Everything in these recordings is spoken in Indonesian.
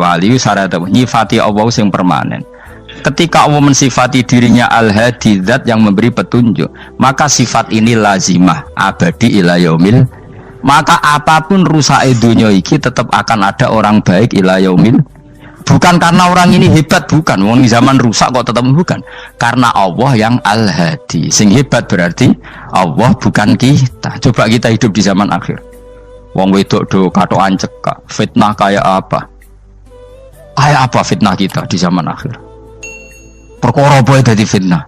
Wali syarat nyifati Allah sing permanen. Ketika Allah mensifati dirinya Al-Hadi, zat yang memberi petunjuk, maka sifat ini lazimah abadi ila yaumil. Maka apapun rusak dunia iki tetap akan ada orang baik ila yaumil. Bukan karena orang ini hebat, bukan. Wong zaman rusak kok tetap bukan. Karena Allah yang Al-Hadi. Sing hebat berarti Allah, bukan kita. Coba kita hidup di zaman akhir. Wong wedok do katokan cekak, fitnah kayak apa? Kayak apa fitnah kita di zaman akhir? Perkara apa dadi fitnah?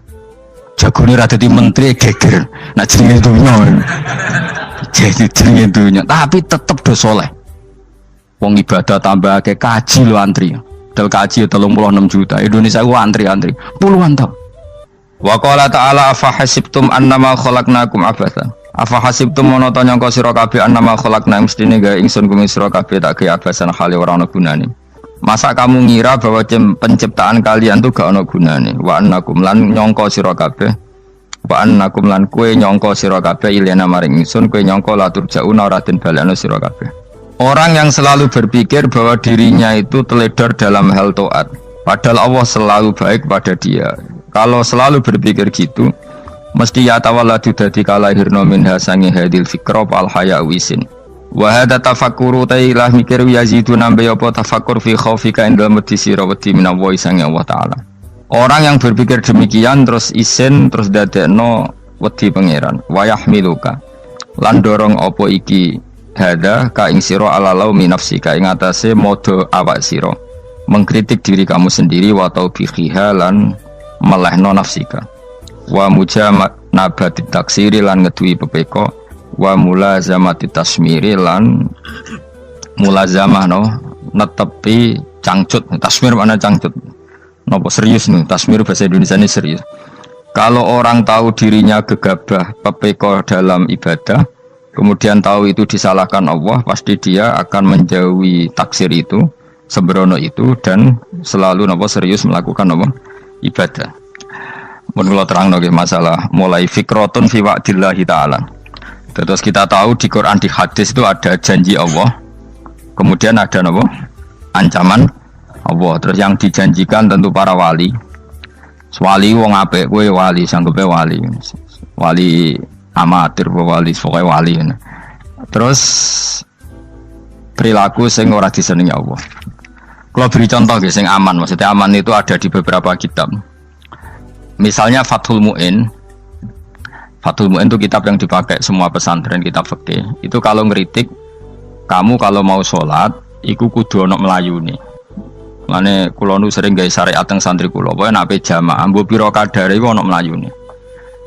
Jagone ra dadi menteri geger. Nah jenenge dunya. Jadi jenenge dunya, tapi tetep do saleh. Wong ibadah tambah ke kaji lo antri. Del kaji 36 juta. Indonesia ku antri-antri puluhan tahun. Wa qala ta'ala afa hasibtum annama khalaqnakum abatsan. Afa hasibtum monoto nyangka sira kabeh annama khalaqna mestine gawe ingsun kuwi sira kabeh tak gawe abasan hale ora ana gunane. Masa kamu ngira bahwa penciptaan kalian tuh gak ana gunane. Wa annakum lan nyangka sira kabeh. Wa annakum lan kowe nyangka sira kabeh ilena maring ingsun kowe nyangka latur jauna ora den balekno sira kabeh. Orang yang selalu berpikir bahwa dirinya itu teledor dalam hal taat, padahal Allah selalu baik pada dia. Kalau selalu berpikir gitu, mesti ya tawalladu dadi kalahirna min hasangi hadil fikra al haya wisin. Wa hadza tafakkuru tailah mikir yazidu nambe apa tafakkur fi khaufika indal mudisi rawati min Allah sange Allah taala. Orang yang berpikir demikian terus isin terus dadekno wedi pangeran. Wa yahmiluka lan dorong apa iki hada ka ing sira alalau min nafsika ing atase modo awak sira mengkritik diri kamu sendiri wa taubihiha lan melehno nafsika wa mujamanabati taksiri lan ngeduwi pepeko wa mulazamati tasmiri lan mulazamah no netepi cangcut. Tasmir mana cangcut nopo serius nih, tasmir bahasa Indonesia ini serius. Kalau orang tahu dirinya gegabah pepeko dalam ibadah kemudian tahu itu disalahkan Allah, pasti dia akan menjauhi taksir itu, sembrono itu, dan selalu nopo serius melakukan nopo ibadah. Menurut terang nopo masalah mulai fikrotun fi wa'dillahi ta'ala. Terus kita tahu di Quran di hadis itu ada janji Allah, kemudian ada nopo ancaman Allah. Terus yang dijanjikan tentu para wali. Wali wong apik kowe wali, sanggepe wali. Wali amatir wali pokoknya wali. Terus perilaku sing ora disenengi Allah. Kalau beri contoh guys, sing aman, maksudnya aman itu ada di beberapa kitab. Misalnya Fathul Mu'in. Fathul Mu'in itu kitab yang dipakai semua pesantren, kitab fikih. Itu kalau ngeritik kamu kalau mau sholat iku kudu ana melayune. Mane kula nu sering gawe syariat teng santri kula, pokoke nek ape jamaah mbok pira kadare iku ana melayune.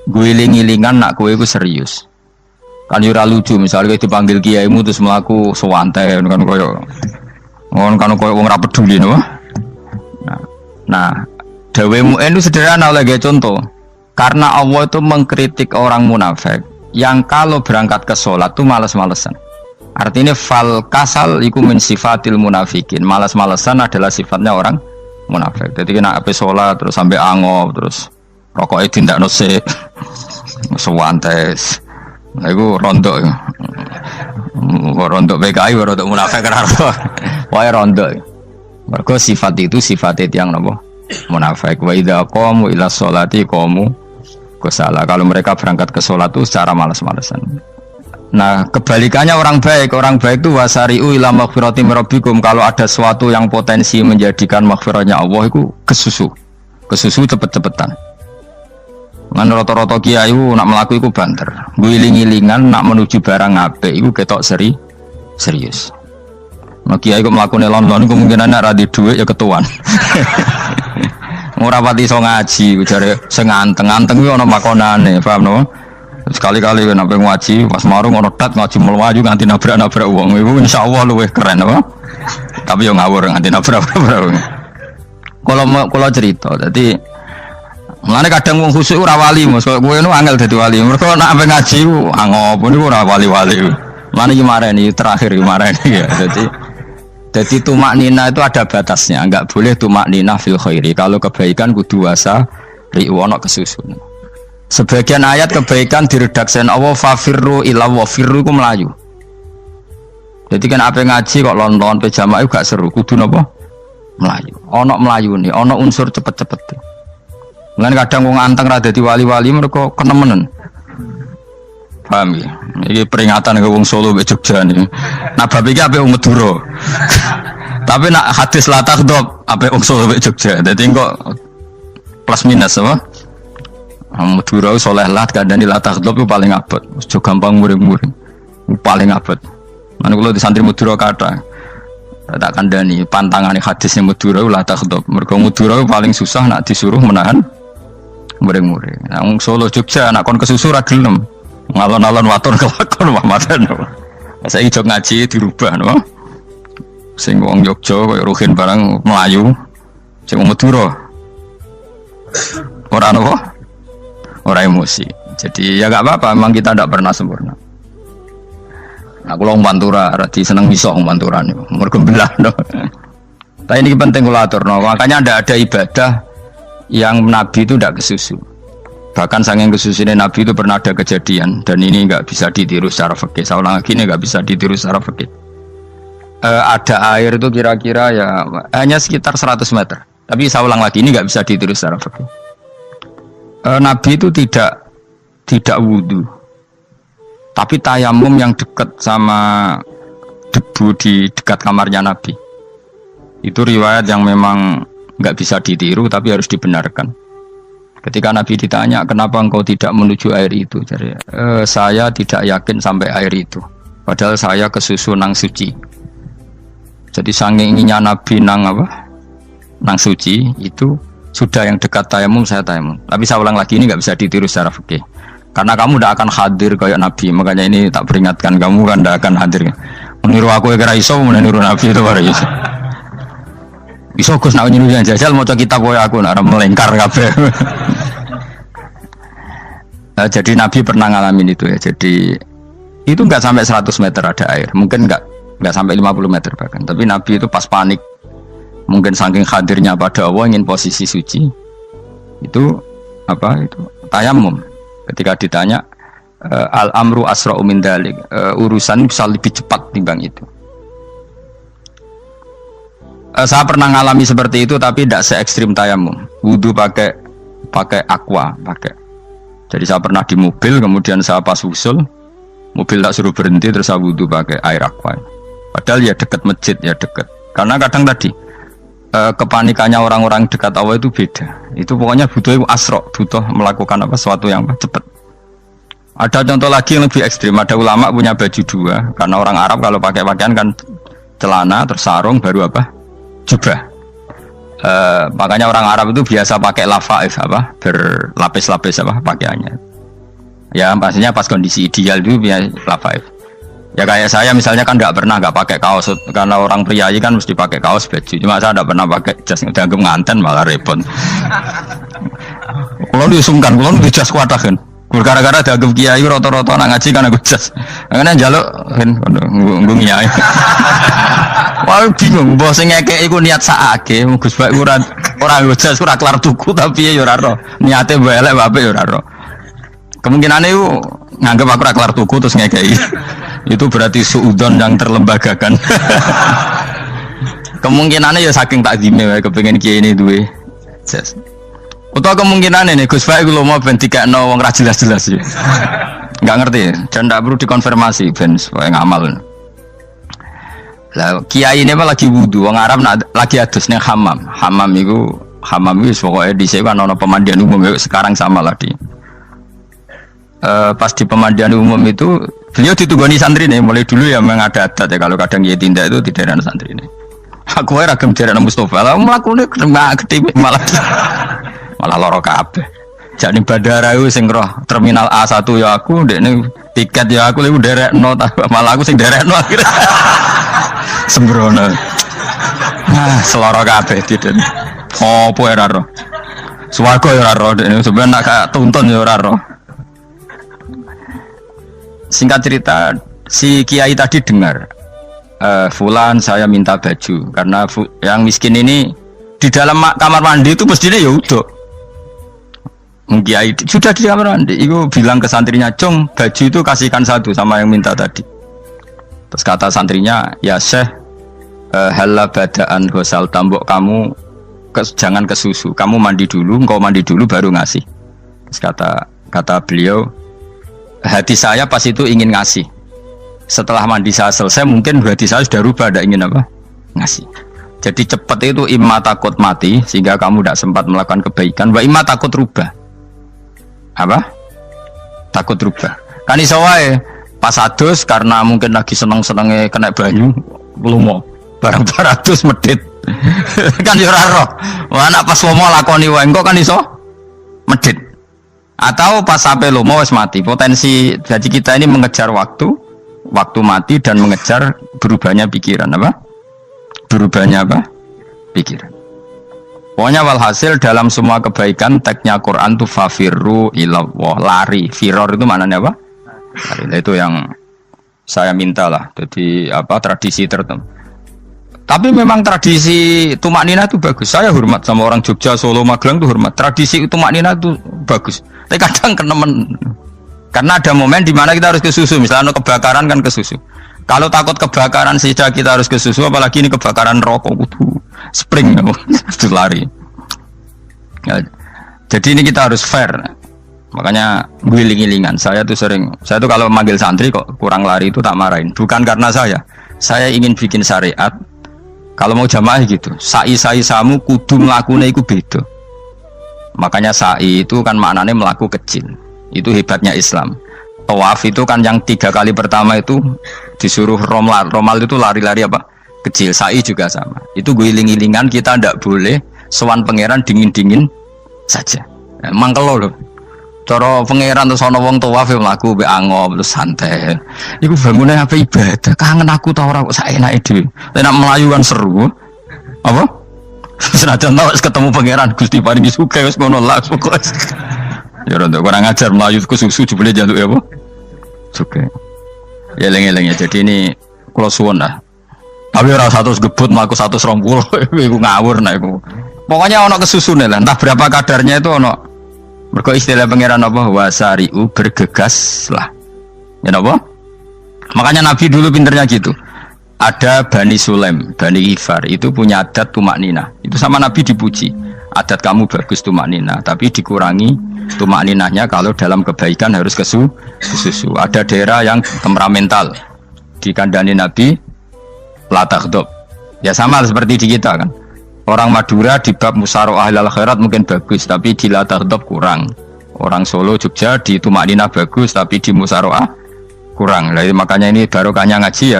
Guling-gilingan nak kowe iku serius. Kan yo ora lucu misalnya dipanggil kiaimu terus mlaku sewantai kan koyo wong ora peduli no. Nah, dawuhmu itu sederhana lagi contoh. Karena Allah itu mengkritik orang munafik yang kalau berangkat ke sholat tuh malas-malesan. Artinya fal kasal iku min sifatil munafikin. Malas-malesan adalah sifatnya orang munafik. Jadi kena ape sholat terus sampai angop terus rokoknya tindak nose sewantes. Nah, itu rontok. Rontok PKI, rontok munafik kenapa? Wah rontok. Mergo sifat itu sifat yang nopo munafik. Wa idza qamu ila sholati qamu kusala. Kalau mereka berangkat ke sholat itu secara malas-malesan. Nah kebalikannya orang baik itu wasari'u ila maghfirati rabbikum. Kalau ada sesuatu yang potensi menjadikan maghfirahnya Allah itu kesusu cepet-cepetan. Ngan rata-rata kiai nak melaku iku banter. Guling-gilingan nak menuju barang apik iku ketok serius. Nah kiai kok mlakune lon-lon kemungkinan nek ra di dhuwit ya ketuan. Ora pati iso ngaji jare sing anteng-anteng kuwi ana makonane, paham no? Sekali-kali nek ngaji pas marung ana tat ngaji mlayu nganti nabrak-nabrak wong. Iku insyaallah luwih keren apa? Tapi yo ngawur nganti nabrak-nabrak. Kalau cerita, jadi mulane kadang wong khusuk ora wali, Mas. Kowe nu angel dadi wali. Mergo nek ampe ngaji angop niku ora wali-wali. Mulane iki mareni terakhir iki mareni ya. Jadi tumak nina itu ada batasnya, enggak boleh tumak nina fil khairi. Kalau kebaikan kudu wasa riwono kesusun. Sebagian ayat kebaikan diredaksikan Allah fafirru ila wa firru ku melayu. Jadi kan apa ngaji kok lon-lon pe jamaah gak seru, kudu napa? Melayu. Ono melayune, ono unsur cepet-cepet. Lan kadang wong anteng ra dadi wali-wali mereka kenemenen. Paham ya? Ini peringatan ke wong Solo mbek Jogja nih. Nah bab iki ape wong Madura. Tapi nak hadis la takhdab ape wong Solo mbek Jogja. Dadi kok plus minus apa? Madura soleh lah kandhani la takhdab itu paling abot. Aja gampang muring-muring. Paling abot. Lan kula di santri Madura kathah. Tak kandhani pantangane hadis ning Madura la takhdab. Mergo Madura paling susah nak disuruh menahan muring-muring. Nah wong Solo Jogja nak kon kesusu ra gelem. Ngalon-alon watur kelakon Muhammadan. Saiki jog ngaji dirubah no. Sing wong Jogja koyo Ruhin barang Melayu, sing wong Madura. Ora apa? Ora emosi. Jadi ya enggak apa-apa, memang kita tidak pernah sempurna. Nah, kula wong Pantura radi seneng misah wong Pantura niku. Mergo belah no. Tapi ini penting kula aturno, makanya tidak ada ibadah yang Nabi itu tidak kesusu. Bahkan saking kesusunya Nabi itu pernah ada kejadian dan ini nggak bisa ditiru secara fikih. Saya ulang lagi ini nggak bisa ditiru secara fikih. Ada air itu kira-kira ya hanya sekitar 100 meter. Tapi saya ulang lagi ini nggak bisa ditiru secara fikih. Nabi itu tidak wudu, tapi tayamum yang dekat sama debu di dekat kamarnya Nabi. Itu riwayat yang memang nggak bisa ditiru tapi harus dibenarkan. Ketika Nabi ditanya, kenapa engkau tidak menuju air itu? Jadi, saya tidak yakin sampai air itu. Padahal saya kesusu nang suci. Jadi saking inginnya Nabi nang suci itu sudah yang dekat tayamum saya tayamum. Tapi saya ulang lagi ini nggak bisa ditiru secara fikih. Karena kamu tidak akan hadir kayak Nabi. Makanya ini tak peringatkan kamu kan tidak akan hadir. Meniru aku yang kira iso, meniru Nabi itu baru iso. Iso Gus nak nyuruh yang jajal mau kitab koyo aku nak melengkar kabeh. Jadi Nabi pernah ngalamin itu ya. Jadi itu enggak sampai 100 meter ada air. Mungkin enggak sampai 50 meter bahkan. Tapi Nabi itu pas panik. Mungkin saking hadirnya pada Allah ingin posisi suci. Itu tayamum. Ketika ditanya al-amru asra'u min dzalik. Urusan bisa lebih cepat timbang itu. Saya pernah ngalami seperti itu tapi tidak se ekstrim tayamum. Wudu pakai aqua, Jadi saya pernah di mobil, kemudian saya pas usul, mobil tak suruh berhenti terus saya wudu pakai air aqua. Padahal ya dekat masjid ya dekat. Karena kadang tadi kepanikannya orang-orang dekat Allah itu beda. Itu pokoknya butuh asro, butuh melakukan sesuatu yang cepat. Ada contoh lagi yang lebih ekstrim. Ada ulama punya baju dua, karena orang Arab kalau pakai pakaian kan celana terus sarung baru jubah. Makanya orang Arab itu biasa pakai lafaif berlapis-lapis pakaiannya. Ya pastinya pas kondisi ideal itu biasa lafaif. Ya kayak saya misalnya kan nggak pakai kaos karena orang priayi kan mesti pakai kaos baju. Cuma saya nggak pernah pakai jas, dianggap nganten malah repot. Kalau disungkan, kalau di jas kuatakan. Gara-gara dianggap kiai roto-roto nak ngaji kan aku jas. Karena jaluk kan nggung kiai. Wah bingung, bos ngekek iku niat sakake, Gus Bak ora jas ora kelar tuku tapi ya ora ro. Niate elek bape ya ora ro. Kemungkinane iku nganggep aku ora kelar tuku terus ngekeki. Itu berarti suudzon yang terlembagakan. Kemungkinane ya saking takzime wae kepengin kiai ini duwe jas. Utawa kemungkinane nih Gus Bak iku lho mau ben dikekno wong ra jelas-jelas ya. Enggak ngerti dan ndak perlu dikonfirmasi ben supaya ngamal. Lah kiai ini lagi wudu, wong Arab lagi adus ning hammam. Hammam itu pokoknya di sini kan ana pemandian umum sekarang sama lah di. Pas di pemandian umum itu beliau ditugani santri nih, mulai dulu ya memang ada adat ya kalau kadang dia tindak itu di daerah santri nih. Aku ora ragam daerah Mustafa, lah mlakune gede malah loro kabeh. Jadi bandara itu sing roh terminal A1 ya aku, ndekne tiket ya aku lewat derekno, malah aku sing derekno akhirnya. Sembrono. Seloro kabeh diden. Opo ora ro. Swarga ya ora ro, dene sampeyan nak tuntun ya ora ro. Singkat cerita, si kiai tadi dengar fulan saya minta baju karena yang miskin ini di dalam kamar mandi itu mestinya ya udah. Kiai sudah di kamar mandi, itu bilang ke santrinya, "Cung, baju itu kasihkan satu sama yang minta tadi." Terus kata santrinya, "Ya Syekh, Halla badaan gosal tambok kamu jangan ke susu, kamu mandi dulu, engkau mandi dulu baru ngasih. Terus kata beliau, hati saya pas itu ingin ngasih. Setelah mandi saya selesai, mungkin hati saya sudah rubah, tidak ingin apa? Ngasih. Jadi cepat itu imma takut mati, sehingga kamu tidak sempat melakukan kebaikan. Wa imma takut rubah. Apa? Takut rubah. Kan iso wae pas adus karena mungkin lagi seneng-senenge kena banyu, lumo. Barang 200 medit. Kan yo ora roh. Wah nek pas lomo lakoni wae engko kan iso medit. Atau pas sampai lomo wis mati. Potensi jadi kita ini mengejar waktu mati dan mengejar berubahnya pikiran apa? Berubahnya apa? Pikiran. Pokoknya walhasil dalam semua kebaikan teksnya Quran itu fafirru ilallah, lari. Firor itu maknanya apa? Lari. Nah, itu yang saya minta lah. Jadi apa tradisi tertentu. Tapi memang tradisi tumak nina itu bagus. Saya hormat sama orang Jogja, Solo, Magelang itu hormat. Tradisi tumak nina itu bagus. Tapi kadang kenemen. Karena ada momen di mana kita harus ke susu, misalnya kebakaran kan ke susu. Kalau takut kebakaran sehingga kita harus ke susu, apalagi ini kebakaran rokok, spring, itu lari. Ya, jadi ini kita harus fair. Makanya guling-gilingan. Saya tuh kalau manggil santri kok kurang lari itu tak marahin. Bukan karena saya ingin bikin syariat. Kalau mau jamaah gitu, sa'i samu kudu mlakune iku beda. Makanya sa'i itu kan maknanya melaku kecil. Itu hebatnya Islam. Tawaf itu kan yang 3 kali pertama itu disuruh romal itu lari-lari apa? Kecil. Sa'i juga sama. Itu guling-gilingan, kita ndak boleh sowan pangeran dingin-dingin saja. Emang kalau loh. Cara pangeran terus ana wong tawaf mlaku mbek angop terus santai. Iku bangune apa ibadah. Kangen aku ta ora kok saenake dhewe. Nek melayu kan seru. Apa? Senajan wis ketemu pangeran Gusti paringi sugih wis ngono lah pokoke. Ya ora kurang ajar melayu ku susu jebule jaluk ya apa? Sugih. Ya eling-eling ya. Jadi ini kula suwun lah. Tapi ora 100 gebut mlaku 120 iku ngawur nek iku. Pokoknya ana kesusune lah. Entah berapa kadarnya itu ana. Mergo istilah pangeran apa wasari'u bergegas lah. Ya apa? Makanya Nabi dulu pinternya gitu. Ada Bani Sulaim, Bani Ghifar itu punya adat tumak nina. Itu sama Nabi dipuji. Adat kamu bagus tumak nina, tapi dikurangi tumak ninahnya kalau dalam kebaikan harus ke susu. Ada daerah yang temperamental. Dikandani Nabi la taghdab. Ya sama seperti di kita kan. Orang Madura di bab musyawarah ahlul khairat mungkin bagus, tapi di la taghdab kurang. Orang Solo, Jogja di tumak nina bagus, tapi di musyawarah kurang. Jadi makanya ini barokahnya ngaji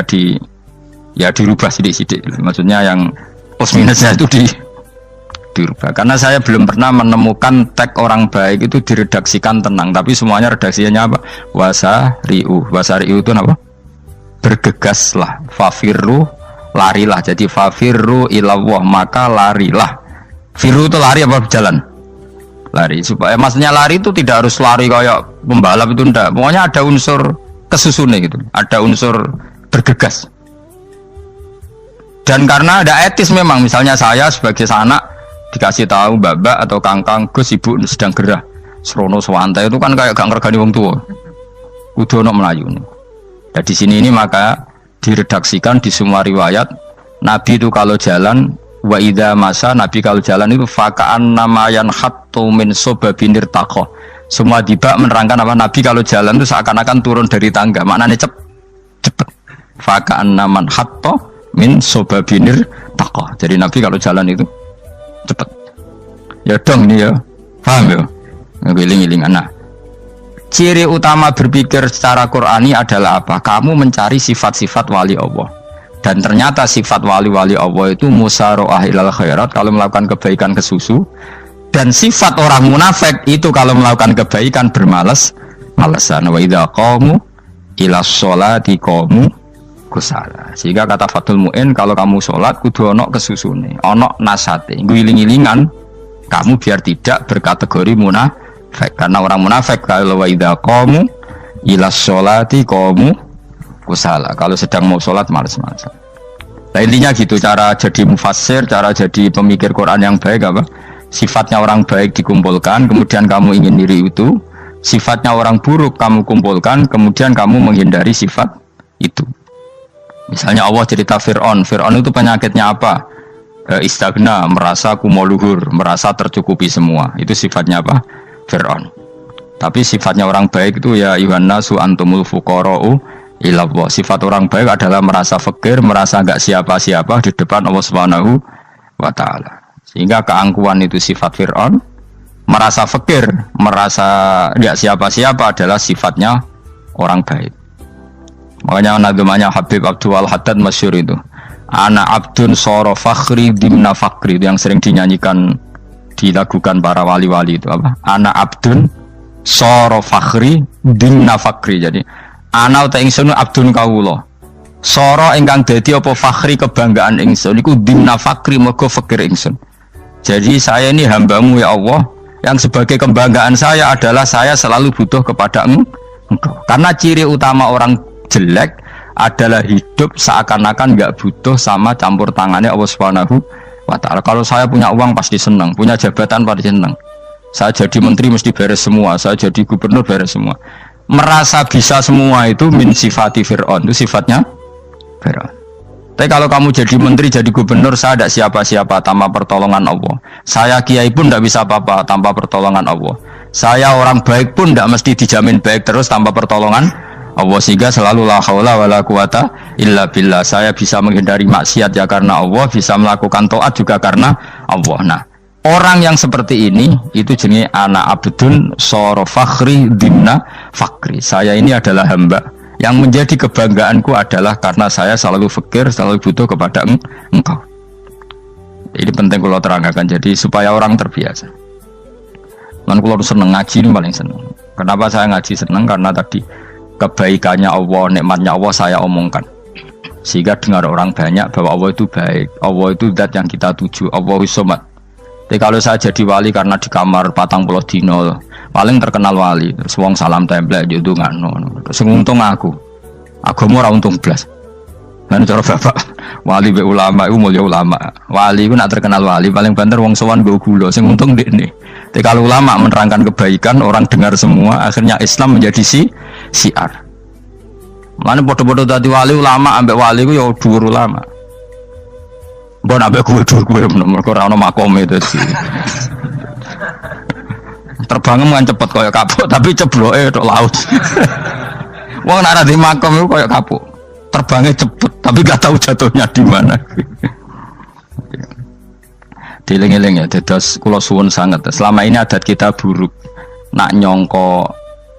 ya dirubah sidik-sidik. Maksudnya yang plus minusnya itu dirubah. Karena saya belum pernah menemukan tag orang baik itu diredaksikan tenang, tapi semuanya redaksinya apa? Wasari'u. Wasari'u itu apa? Bergegaslah. Fafirru, larilah. Jadi fafirru ilallah, maka larilah. Firu itu lari apa berjalan? Lari. Supaya maksudnya lari itu tidak harus lari kayak pembalap itu enggak. Pokoknya ada unsur kesusunnya gitu. Ada unsur bergegas. Dan karena ada etis memang, misalnya saya sebagai anak dikasih tahu babak atau kangkang Gus ibu sedang gerah serono swantai itu kan kayak gak ngergani wong tua. Kudu ono melayu. Nah di sini ini maka diredaksikan di semua riwayat Nabi itu kalau jalan wa idza masa, Nabi kalau jalan itu fakaan namayan hattu min sobabinir taqo. Semua dibak menerangkan apa Nabi kalau jalan itu seakan-akan turun dari tangga. Maknanya cepet. Fakaan naman hatto min sobabinir taqo. Jadi Nabi kalau jalan itu cepet. Ya dong ini ya. Paham ya? Ngiling-ngilingan. Nah, ciri utama berpikir secara Qur'ani adalah apa? Kamu mencari sifat-sifat wali Allah. Dan ternyata sifat wali-wali Allah itu musyaroah ilal khairat, kalau melakukan kebaikan ke susu. Dan sifat orang munafik itu kalau melakukan kebaikan bermalas-malasan. Wa idza qamu ilas sholati qamu kusala. Sehingga kata Fathul Mu'in, kalau kamu sholat kudu ono kesusune, ono nasate, guling-gilingan kamu biar tidak berkategori munafik. Karena orang munafik kalau wa idza qamu ilas sholati qamu kusala, kalau sedang mau sholat malas-malasan. Nah intinya gitu, cara jadi mufassir, cara jadi pemikir Quran yang baik apa? Sifatnya orang baik dikumpulkan, kemudian kamu ingin diri itu. Sifatnya orang buruk kamu kumpulkan, kemudian kamu menghindari sifat itu. Misalnya Allah cerita Fir'aun. Fir'aun itu penyakitnya apa? Istagna, merasa kumoluhur, merasa tercukupi semua. Itu sifatnya apa? Fir'aun. Tapi sifatnya orang baik itu ya Yuhannasu antumul fuqara'u ilallah. Sifat orang baik adalah merasa fakir, merasa enggak siapa-siapa di depan Allah Subhanahu wa taala. Sehingga keangkuhan itu sifat Fir'aun, merasa fakir, merasa enggak siapa-siapa adalah sifatnya orang baik. Makanya nadumanya Habib Abdul Haddad masyhur itu. Ana abdun soro fakhri dimna fakri, yang sering dinyanyikan dilakukan para wali-wali itu apa? Ana abdun soro fakhri dimna fakri. Jadi ana uta ingsun abdun kawula. Soro ingkang dadi apa fakhri kebanggaan ingsun iku dimna fakri mergo fakir ingsun. Jadi saya ini hambamu ya Allah, yang sebagai kebanggaan saya adalah saya selalu butuh kepada Engkau. Karena ciri utama orang jelek adalah hidup seakan-akan nggak butuh sama campur tangannya Allah Subhanahu wa taala. Kalau saya punya uang pasti senang, punya jabatan pasti senang. Saya jadi menteri mesti beres semua, saya jadi gubernur beres semua. Merasa bisa semua itu min sifati Fir'aun, itu sifatnya Fir'aun. Tapi kalau kamu jadi menteri, jadi gubernur, saya tidak siapa-siapa tanpa pertolongan Allah. Saya kiai pun tidak bisa apa-apa tanpa pertolongan Allah. Saya orang baik pun tidak mesti dijamin baik terus tanpa pertolongan Allah. Sehingga selalu la haula wala quwata illa billah. Saya bisa menghindari maksiat ya karena Allah, bisa melakukan taat juga karena Allah. Nah, orang yang seperti ini itu jenis ana abdun soro fakhri dimna fakri. Saya ini adalah hamba yang menjadi kebanggaanku adalah karena saya selalu fakir, selalu butuh kepada Engkau. Ini penting kalau terangkan, jadi supaya orang terbiasa. Man kalau seneng ngaji ini paling seneng. Kenapa saya ngaji seneng? Karena tadi kebaikannya Allah, nikmatnya Allah saya omongkan. Sehingga dengar orang banyak bahwa Allah itu baik, Allah itu zat yang kita tuju, Allahu Somad. Jadi kalau saya jadi wali karena di kamar 40 dino, paling terkenal wali, terus wong salam template jadi ngono. Terus untung aku ora untung blas. Lan cara bapak wali be ulama iku mulya ulama. Wali iku nak terkenal wali paling banter wong sowan nggo gula, sing untung ndekne. Tapi kalau ulama menerangkan kebaikan, orang dengar semua, akhirnya Islam menjadi siar. Mana bodoh-bodoh tadi wali ulama ambek wali ku ya dhuwur ulama. Mbok ambek kuwe dhuwur kuwe mergo ora ono makome dadi. Terbangem kan cepet kaya kapuk tapi cebloke tok laut. Wong nek ora di makom iku kaya kapuk. Terbangnya cepet tapi gak tahu jatuhnya di mana. Dieling-eling ya, dados kula suwun sanget. Selama ini adat kita buruk. Nak nyongko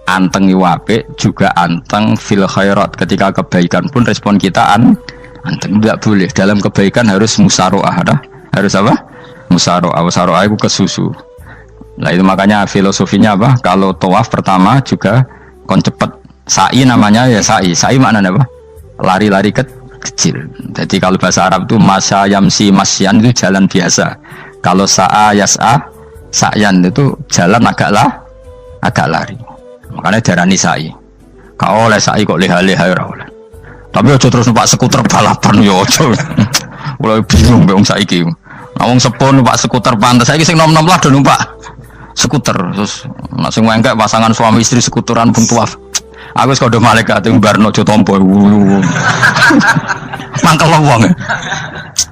anteng apik juga anteng fil khairat. Ketika kebaikan pun respon kita anteng, tidak boleh. Dalam kebaikan harus musaroah, harus apa? Musaroah. Musaroah itu kesusu. Nah itu makanya filosofinya apa? Kalau tawaf pertama juga kon cepet. Sa'i namanya ya sa'i. Sa'i maknanya apa? Lari-lari kecil. Jadi kalau bahasa Arab itu masya yamsi masyan itu jalan biasa. Kalau sa'a yas'a sa'yan itu jalan agak lari. Makanya darani sa'i. Kau oleh sa'i kok leha-leha ora oleh. Tapi aja terus numpak skuter balapan yo aja. Mulai bingung mbek wong saiki. Wong sepuh numpak skuter pantes. Saiki sing nom-nom lah do numpak skuter. Terus nek sing wengkek pasangan suami istri skuteran pun tuaf. Aku wis kodho malaikat ing barno aja tampa. Mangkel wong.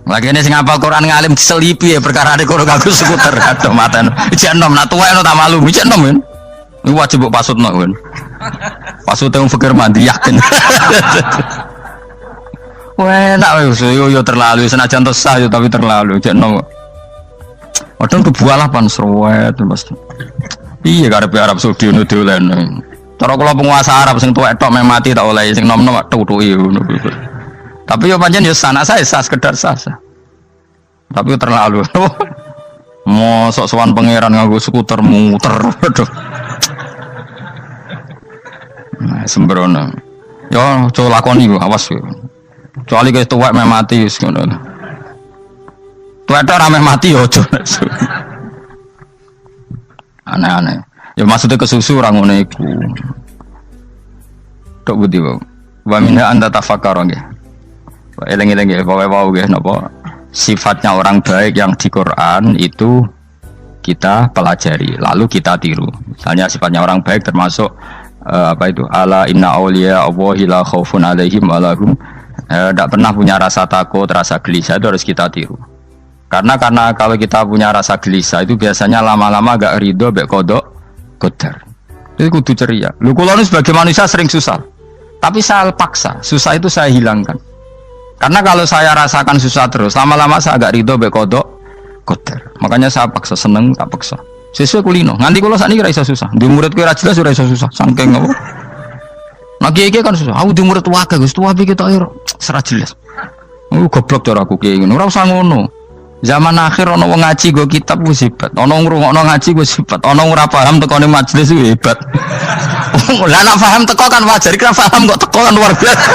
Lagi ini sing hafal Quran ngalim diselipi ya perkara ade kono aku skuter aduh maten. Ijek enom nak tuwek tak malu. Ijek enom kan. Ini wajib mbok pasutno kan. Pasute wong fikir mandi yakin. Wah, nak yo terlalu senajan tosah yo tapi terlalu ijek enom. Padahal kebualah pan sruwet Mas. Iya karepe Arab Saudi ngono dolen. Cara kula penguasa Arab sing tuwek tok mati tak oleh sing nom-nom tutuki ngono. Tapi yo pancen yo sanak saya sekedar sasa. Tapi yo terlalu. Mosok sowan pangeran nganggo skuter muter. Aduh. Nah, sembrono. Yo coba lakoni yo awas yo. Kecuali wis tuwek mati wis ngono. Tuwek tok ora mati yo aja. Aneh-aneh. Ya maksudnya kesusu orang ngono iku. Tok budi wae. Wa minha anta tafakkar nggih. Eleng-eleng nggih, pokoke wau nggih napa sifatnya orang baik yang di Quran itu kita pelajari, lalu kita tiru. Misalnya sifatnya orang baik termasuk apa itu? Ala inna auliya Allahi la khaufun alaihim wa lahum Tidak pernah punya rasa takut, rasa gelisah itu harus kita tiru. Karena kalau kita punya rasa gelisah itu biasanya lama-lama agak ridho, bek kodok, kodar. Itu kudu ceria. Lu kalau sebagai manusia sering susah, tapi saya paksa, susah itu saya hilangkan. Karena kalau saya rasakan susah terus, lama-lama saya agak ridho, bek kodok, kodar. Makanya saya paksa, seneng tak paksa. Sesuai kulino. Nganti kalau saat ini kira iso susah. Di murid kira jelas sudah iso susah. Sangking apa? Nah kiai kan susah. Aku di murid wae Gus, tua kita air serah jelas. Goblok cara aku kiai ngono. Ora usah ngono. Zaman akhir ana wong ngaji go kitab wis hebat. Ana ngrungokno ngaji wis hebat. Ana ora paham tekone majelis wis hebat. Lah nek paham teko kan wajar, kira paham kok teko kan luar biasa.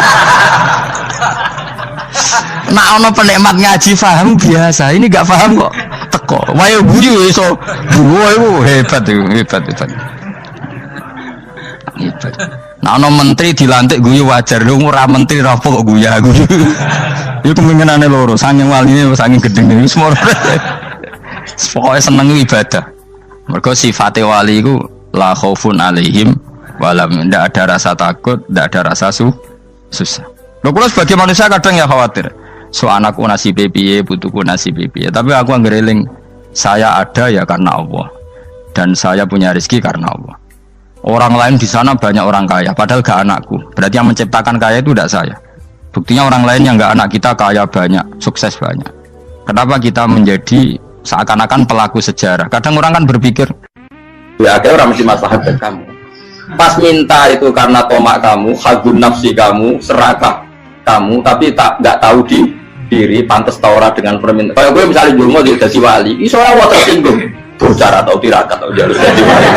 Nak ana penikmat ngaji paham biasa. Ini enggak paham kok teko. Wae guyu iso. Wae hebat itu, hebat. Hebat. Nah ana menteri dilantik guyu wajar. Lho ora menteri ra kok guyu. Iku kemungkinane loro, saking waline saking gedeng iki semua. Pokoke seneng ibadah. Mergo sifate wali iku la khaufun alaihim walam, ndak ada rasa takut, ndak ada rasa susah. Lho kula sebagai manusia kadang ya khawatir. So anakku nasibe piye, putuku nasibe piye. Tapi aku anggereling saya ada ya karena Allah. Dan saya punya rezeki karena Allah. Orang lain di sana banyak orang kaya, padahal gak anakku. Berarti yang menciptakan kaya itu tidak saya. Buktinya orang lain yang gak anak kita kaya banyak, sukses banyak. Kenapa kita menjadi seakan-akan pelaku sejarah? Kadang orang kan berpikir, ya akhirnya orang mesti maslahat ke kamu. Pas minta itu karena tomak kamu, hagun nafsi kamu, serakah kamu, tapi nggak tahu diri, pantas taura dengan permintaan. Kalau gue misalnya dulu mau jadi wali, ini soalnya tersinggung, bocor atau tirakat atau jalur jadi wali.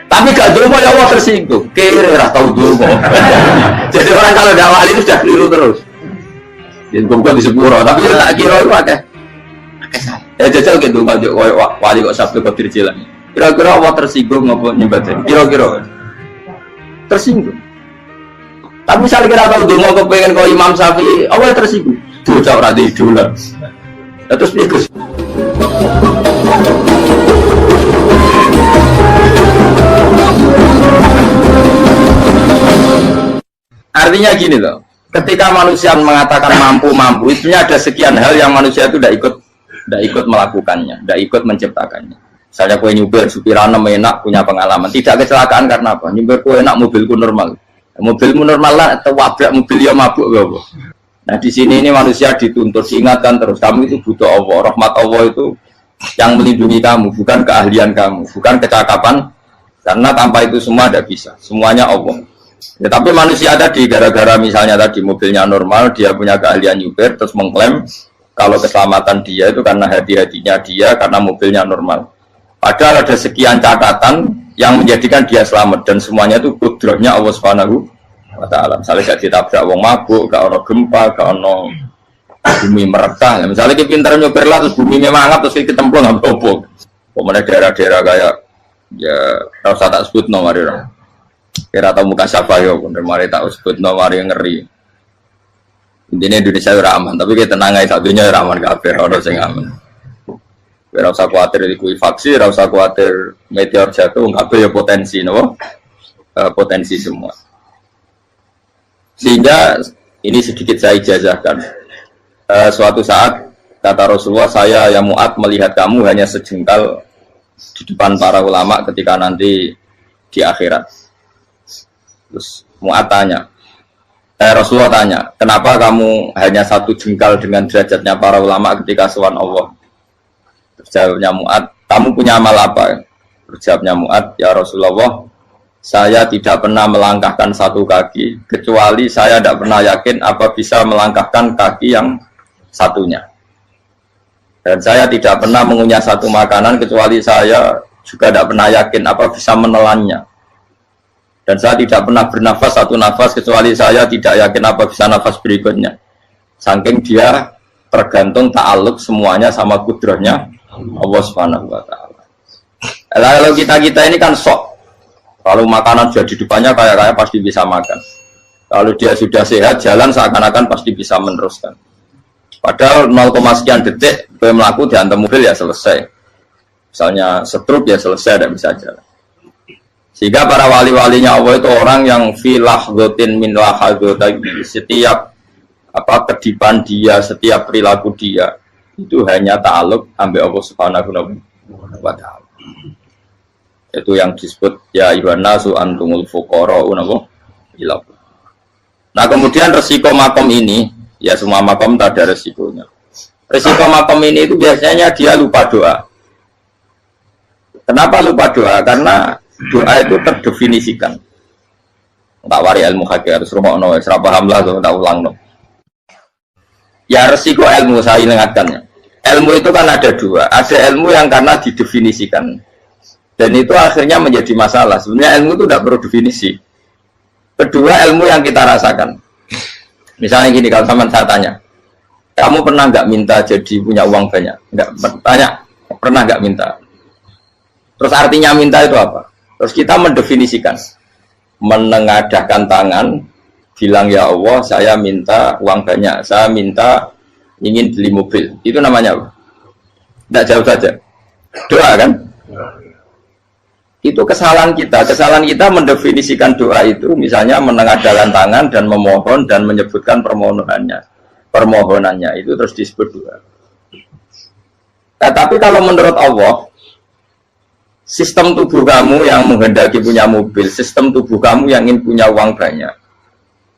Tapi gak dulu ya Allah tersinggung, kira tahu dulu. Jadi orang kalau tidak wali itu sudah keliru terus. Jadi bukan di sepuro, tapi tak kira itu ada. Jajal gitu kalau wali kok sabtu kok dirjilan. Kira-kira Allah tersinggung ngapa nyembah? Kira-kira tersinggung. Tapi misalnya kira tahu dulu mau kepengen kau Imam Syafi'i, Allah tersinggung. Bocah ora di idola. Terus ikut. Artinya gini loh, ketika manusia mengatakan mampu, itu ada sekian hal yang manusia itu tidak ikut melakukannya, tidak ikut menciptakannya. Misalnya kue nyupir, supirana enak, punya pengalaman, tidak kecelakaan karena apa? Nyupir kue enak, mobilku normal, mobilmu normal lah, atau wabrak mobil ya mabuk gak? Nah di sini ini manusia dituntut, diingatkan terus, kamu itu butuh Allah, rahmat Allah itu yang melindungi kamu, bukan keahlian kamu, bukan kecakapan, karena tanpa itu semua tidak bisa, semuanya Allah. Ya, tapi manusia tadi gara-gara misalnya tadi mobilnya normal, dia punya keahlian nyupir, terus mengklaim kalau keselamatan dia itu karena hati-hatinya dia, karena mobilnya normal. Padahal ada sekian catatan yang menjadikan dia selamat dan semuanya itu kudrahnya Allah Subhanahu wa Ta'ala. Misalnya gak ditabrak wong mabuk, gak ono gempa, gak ono bumi merekah. Misalnya kita pintar nyupir lah terus bumi mangap terus kita templung nggak apa-apa. Pemenang daerah-daerah kayak ya rasa tak sebut nomor orang. Kira tahu muka siapa yo, bener mari tak sebut nomor yang ngeri. Intinya Indonesia ora aman, tapi kita tenang aja satunya ora aman kabeh, ora sing aman. Ora usah kuwatir likuifaksi, ora usah kuwatir meteor jatuh, kabeh ya potensi, no? Potensi semua. Sehingga ini sedikit saya ijazahkan. Suatu saat kata Rasulullah, saya yang Mu'ad melihat kamu hanya sejengkal di depan para ulama ketika nanti di akhirat. Terus Mu'ad tanya, Rasulullah tanya, kenapa kamu hanya satu jengkal dengan derajatnya para ulama ketika sowan Allah? Terus jawabnya Mu'ad, kamu punya amal apa? Terus jawabnya Mu'ad, ya Rasulullah, saya tidak pernah melangkahkan satu kaki, kecuali saya tidak pernah yakin apa bisa melangkahkan kaki yang satunya. Dan saya tidak pernah mengunyah satu makanan, kecuali saya juga tidak pernah yakin apa bisa menelannya. Dan saya tidak pernah bernafas satu nafas kecuali saya tidak yakin apa bisa nafas berikutnya. Saking dia tergantung ta'aluk semuanya sama kudrahnya Allah Subhanahu wa Ta'ala. Kalau kita ini kan sok. Kalau makanan sudah di depannya kayak pasti bisa makan. Kalau dia sudah sehat jalan seakan-akan pasti bisa meneruskan. Padahal 0, sekian detik gue melaku dihantam mobil ya selesai. Misalnya stroke ya selesai, tidak bisa jalan. Sehingga para wali-walinya Allah itu orang yang fi lahzatin min lahadzati, setiap kedipan dia, setiap perilaku dia itu hanya ta'alluq ambil Allah Subhanahu wa ta'ala. Itu yang disebut ya ayyuhan nasu antumul fuqara'u ila. Nah, kemudian resiko makom ini, ya semua makom tak ada resikonya. Resiko makom ini itu biasanya dia lupa doa. Kenapa lupa doa? Karena doa itu terdefinisikan. Tak wari ilmu hakik harus rumakno, wis ra paham lah tak ulangno. Ya resiko ilmu saya ingatkannya. Ilmu itu kan ada dua. Ada ilmu yang karena didefinisikan. Dan itu akhirnya menjadi masalah. Sebenarnya ilmu itu tidak perlu definisi. Kedua, ilmu yang kita rasakan. Misalnya gini, kalau sama saya tanya, kamu pernah nggak minta jadi punya uang banyak? Nggak tanya, pernah nggak minta? Terus artinya minta itu apa? Terus kita mendefinisikan, menengadahkan tangan, bilang ya Allah, saya minta uang banyak, saya minta ingin beli mobil. Itu namanya apa? Tidak jauh saja. Doa kan? Itu kesalahan kita. Kesalahan kita mendefinisikan doa itu, misalnya menengadahkan tangan dan memohon dan menyebutkan permohonannya itu terus disebut doa. Nah, tapi kalau menurut Allah, sistem tubuh kamu yang menghendaki punya mobil, sistem tubuh kamu yang ingin punya uang banyak,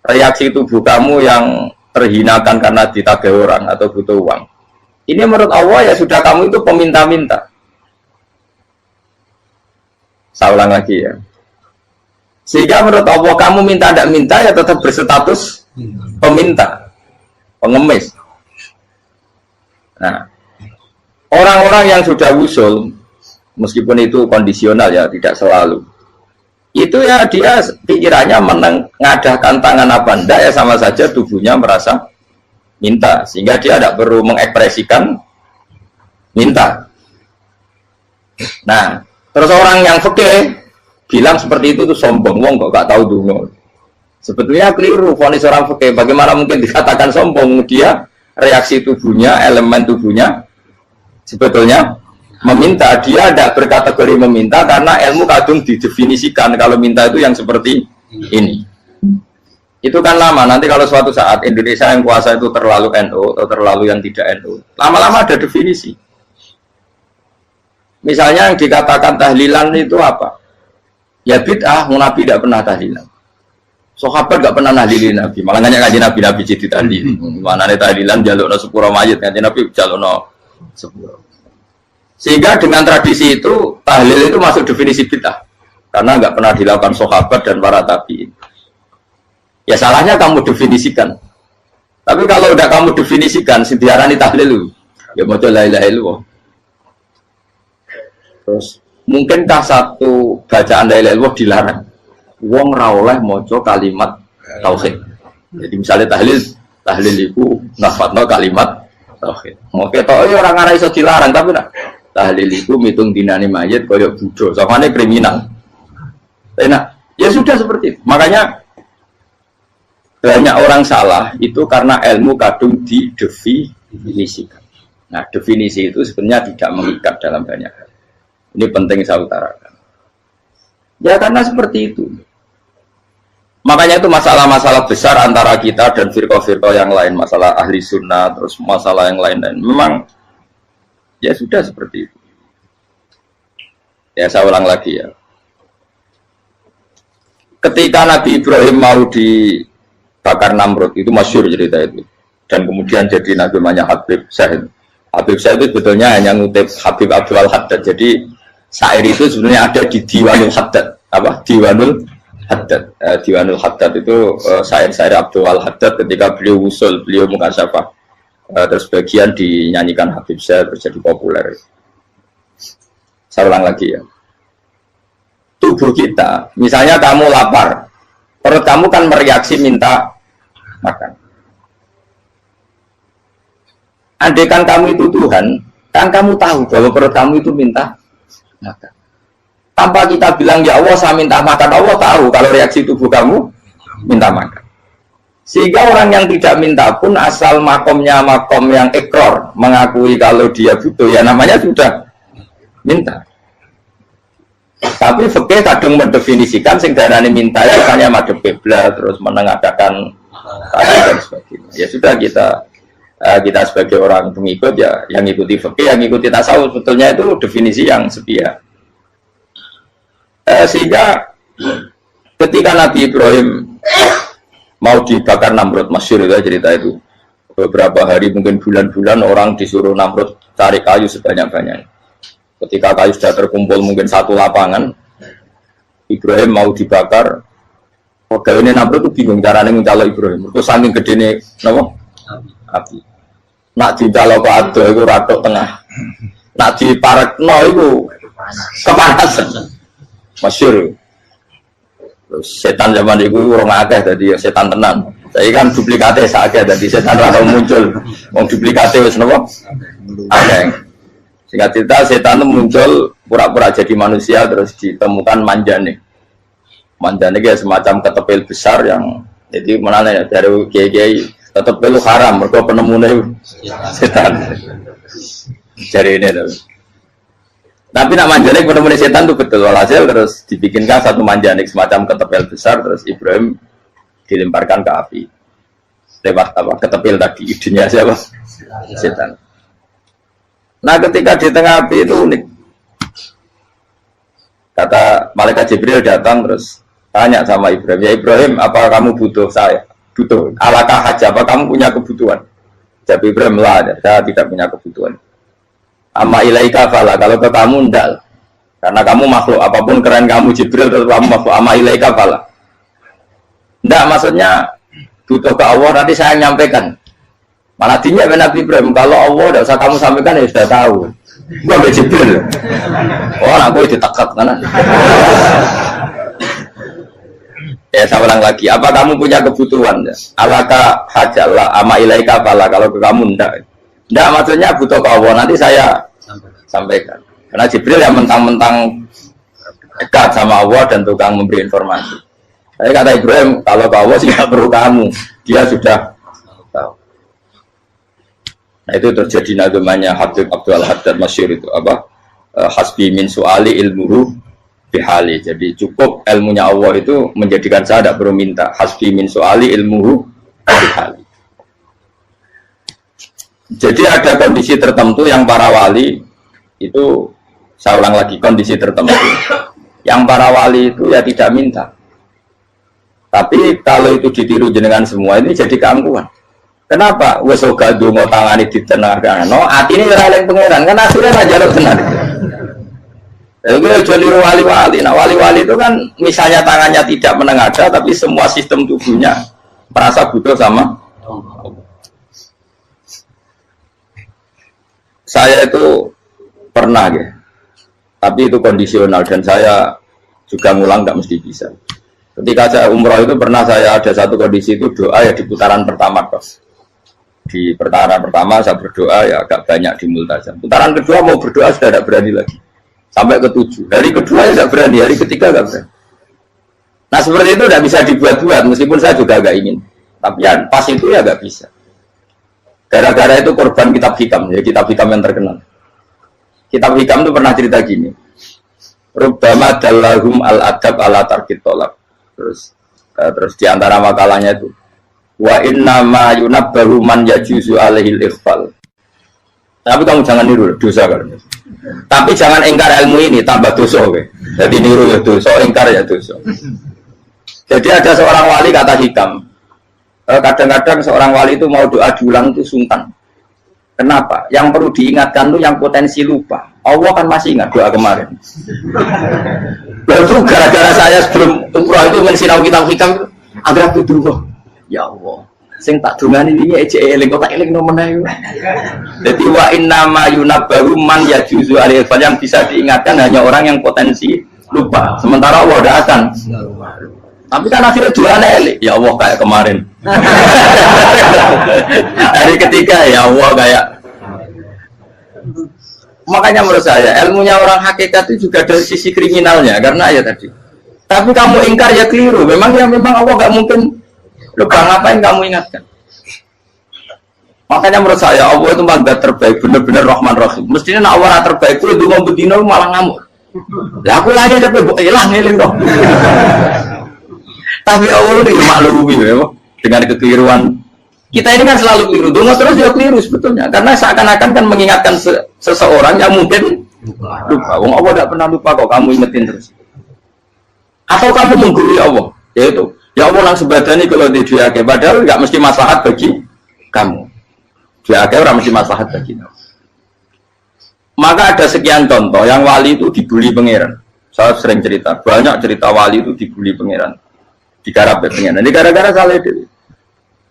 reaksi tubuh kamu yang terhinakan karena ditagih orang atau butuh uang, ini menurut Allah ya sudah kamu itu peminta-minta. Saya ulang lagi ya. Sehingga menurut Allah kamu minta tidak minta ya tetap berstatus peminta, pengemis. Nah, orang-orang yang sudah usul, meskipun itu kondisional ya, tidak selalu. Itu ya dia pikirannya menengadahkan tangan apa enggak ya sama saja tubuhnya merasa minta. Sehingga dia tidak perlu mengekspresikan minta. Nah, terus orang yang fikih bilang seperti itu tuh sombong, wong kok gak tahu dungo. Sebetulnya keliru vonis orang fikih. Bagaimana mungkin dikatakan sombong? Dia reaksi tubuhnya, elemen tubuhnya sebetulnya meminta. Dia tidak berkategori meminta karena ilmu kadung didefinisikan kalau minta itu yang seperti ini. Itu kan lama. Nanti kalau suatu saat Indonesia yang kuasa itu terlalu NU atau terlalu yang tidak NU, lama-lama ada definisi. Misalnya yang dikatakan tahlilan itu apa? Ya bid'ah, Nabi tidak pernah tahlilan. Sahabat tidak pernah nahlilin Nabi. Malah nanya kaji Nabi jadi tahlil. Mana nih tahlilan jalukno sepuro mayit, kaji Nabi jalukno sepuro. Sehingga dengan tradisi itu tahlil itu masuk definisi bid'ah. Karena nggak pernah dilakukan sahabat dan para tabi'in. Ya salahnya kamu definisikan. Tapi kalau udah kamu definisikan, diarani tahlil, ya mau la ilaha illallah. Terus mungkinkah satu bacaan la ilaha illallah dilarang? Wong ra oleh maca kalimat tauhid. Jadi misalnya tahlil itu nafatno kalimat tauhid. Oke, toh orang ora iso dilarang tapi nak tahlil itu mitung dinani mayit kaya budo. Samane kriminal. Enak. Ya sudah seperti itu. Makanya banyak orang salah itu karena ilmu kadung didefinisikan. Nah, definisi itu sebenarnya tidak mengikat dalam banyak hal. Ini penting saya utarakan. Ya karena seperti itu. Makanya itu masalah-masalah besar antara kita dan firqah-firqah yang lain. Masalah ahli sunnah, terus masalah yang lain-lain. Memang, ya sudah seperti itu. Ya saya ulang lagi ya. Ketika Nabi Ibrahim mau dibakar Namrud, itu masyhur cerita itu. Dan kemudian jadi Nabi namanya Habib Syahid. Habib Syahid itu sebetulnya hanya ngutip Habib Abdul Haddad. Jadi syair itu sebenarnya ada di Diwanul Haddad. Apa? Diwanul Haddad. Diwanul Haddad itu syair-syair Abdul Haddad ketika beliau usul, beliau mukasyafah. Terus bagian dinyanyikan Habib Syahid terjadi populer. Saya ulang lagi ya. Tubuh kita, misalnya kamu lapar, perut kamu kan mereaksi minta makan. Andaikan kamu itu Tuhan, kan kamu tahu bahwa perut kamu itu minta makan. Tanpa kita bilang ya Allah saya minta makan, Allah tahu kalau reaksi tubuh kamu minta makan. Sehingga orang yang tidak minta pun asal makomnya makom yang ikrar, mengakui kalau dia butuh, ya namanya sudah minta. Tapi fikih kadang mendefinisikan sing darane minta itu hanya madhep kiblat terus menengadakan dan sebagainya. Ya sudah kita sebagai orang pengikut ya yang ikuti fikih, yang ikuti tasawuf sebetulnya itu definisi yang sepihak. Sehingga ketika Nabi Ibrahim mau dibakar Namrud, masyhur itu cerita itu. Beberapa hari mungkin bulan-bulan orang disuruh Namrud cari kayu sebanyak-banyaknya. Ketika kayu sudah terkumpul mungkin satu lapangan, Ibrahim mau dibakar. Pegawainya Namrud itu bingung caranya mencalon Ibrahim. Terus saking gedene napa? Api. Nak dicalon ke ado itu ratok tengah. Nak diparekno itu kepanasan. Masyhur. Setan zaman itu orang akeh tadi setan tenan. Saya kan duplikatnya sakit tadi setan rano muncul. Wong duplikatnya wis napa? Akeh. Singkat cerita setan itu muncul pura-pura jadi manusia terus ditemukan manjane. Manjane kayak semacam ketepil besar yang jadi mana ya dari kiai-kiai ketepil haram mergo penemune setan. Jari ini tuh. Tapi nak manjane penemune setan itu betul walhasil terus dibikinkan satu manjane semacam ketepil besar terus Ibrahim dilemparkan ke api lewat apa ketepil tadi idenya siapa setan. Nah ketika di tengah api itu unik, kata malaikat Jibril datang terus tanya sama Ibrahim, ya Ibrahim apa kamu butuh saya, butuh alakah haja, apa kamu punya kebutuhan? Jawab Ibrahim lah, saya tidak punya kebutuhan. Amma ilaika fala, kalau ke kamu ndak, karena kamu makhluk apapun keren kamu Jibril tetap kamu makhluk. Amma ilaika fala. Tidak, maksudnya butuh ke Allah nanti saya nyampaikan. Malah dinya Nabi Ibrahim kalau Allah tidak usah kamu sampaikan ya sudah tahu. Gua be Jibril. Oh, aku ditekak kan. Ya saya ulang lagi. Apa kamu punya kebutuhan? Alaka hajalah ama ilaika fala kalau ke kamu tidak. Tidak, maksudnya butuh ke Allah nanti saya sampaikan. Karena Jibril yang mentang-mentang dekat sama Allah dan tukang memberi informasi. Saya kata Ibrahim, kalau ke Allah sih nggak perlu kamu, dia sudah tahu. Nah itu terjadi nagamanya Habib Abdul Haddad masyhur itu apa? Hasbi min su'ali ilmuhu bihali. Jadi cukup ilmunya Allah itu menjadikan saya tidak perlu minta. Hasbi min su'ali ilmuhu bihali. Jadi ada kondisi tertentu yang para wali itu, saya ulang lagi kondisi tertentu, yang para wali itu ya tidak minta. Tapi kalau itu ditiru jenengan semua ini jadi keangkuhan. Kenapa? Wes oga donga tangane ditenangkan. No, atine ora eling pangeran kan akhirnya aja lo tenan. Itu jadi wali-wali. Nah, wali-wali itu kan misalnya tangannya tidak menengadah tapi semua sistem tubuhnya merasa butuh sama saya itu pernah ya. Tapi itu kondisional dan saya juga ngulang nggak mesti bisa. Ketika saya umroh itu pernah saya ada satu kondisi itu doa ya di putaran pertama kok. Di putaran pertama saya berdoa ya agak banyak di multazam. Putaran kedua mau berdoa sudah tidak berani lagi. Sampai ke-7. Hari kedua ya tidak berani, hari ketiga tidak berani. Nah seperti itu tidak bisa dibuat-buat meskipun saya juga agak ingin. Tapi ya pas itu ya nggak bisa. Gara-gara itu korban kitab hikam, ya kitab hikam yang terkenal. Kitab hikam itu pernah cerita gini. Rubbama dallahum al-adab ala tarkit tolak. Terus di antara makalahnya itu wa inna ma yunabbahu man yajuzu alaihil ikhfal. Tapi kamu jangan niru dosa kan. Tapi jangan ingkar ilmu ini tambah dosa oke. Jadi niru ya dosa, ingkar ya dosa. Jadi ada seorang wali kata hikam. Kadang-kadang seorang wali itu mau doa diulang itu sungkan. Kenapa? Yang perlu diingatkan itu yang potensi lupa. Allah kan masih ingat doa kemarin. Lalu gara-gara saya sebelum umroh itu mensinau kitab hikam agar aku dulu. Ya Allah, sing tak dungani ini aja eling kok tak eling nomene. Jadi wa inna ma yunabbahu man yajuzu alaihi yang bisa diingatkan hanya orang yang potensi lupa. Sementara Allah udah akan. Tapi kan akhirnya doanya eling. Ya Allah kayak kemarin. Hari ketiga ya Allah kayak. Makanya menurut saya ilmunya orang hakikat itu juga dari sisi kriminalnya karena ya tadi. Tapi kamu ingkar ya keliru. Memang Allah nggak mungkin lupa ngapain kamu ingatkan. Makanya menurut saya Allah itu mazat terbaik benar-benar Rahman Rahim. Mestinya Allah terbaik itu mau bedino malah ngamuk. Lah aku lagi tapi mbok ilang eling kok. Tapi Allah itu maklumi ya, dengan kekeliruan. Kita ini kan selalu keliru, donga terus juga keliru sebetulnya. Karena seakan-akan kan mengingatkan seseorang yang mungkin lupa. Wong Allah tidak pernah lupa kok, kamu ingetin terus. Atau kamu menggurui Allah, yaitu ya Allah langsung badani kalau di duake, padahal nggak mesti maslahat bagi kamu. Duake orang mesti maslahat bagi kamu. Maka ada sekian contoh yang wali itu dibully pangeran. Saya sering cerita, banyak cerita wali itu dibully pangeran. Digarap pengen. Ini gara-gara salah itu.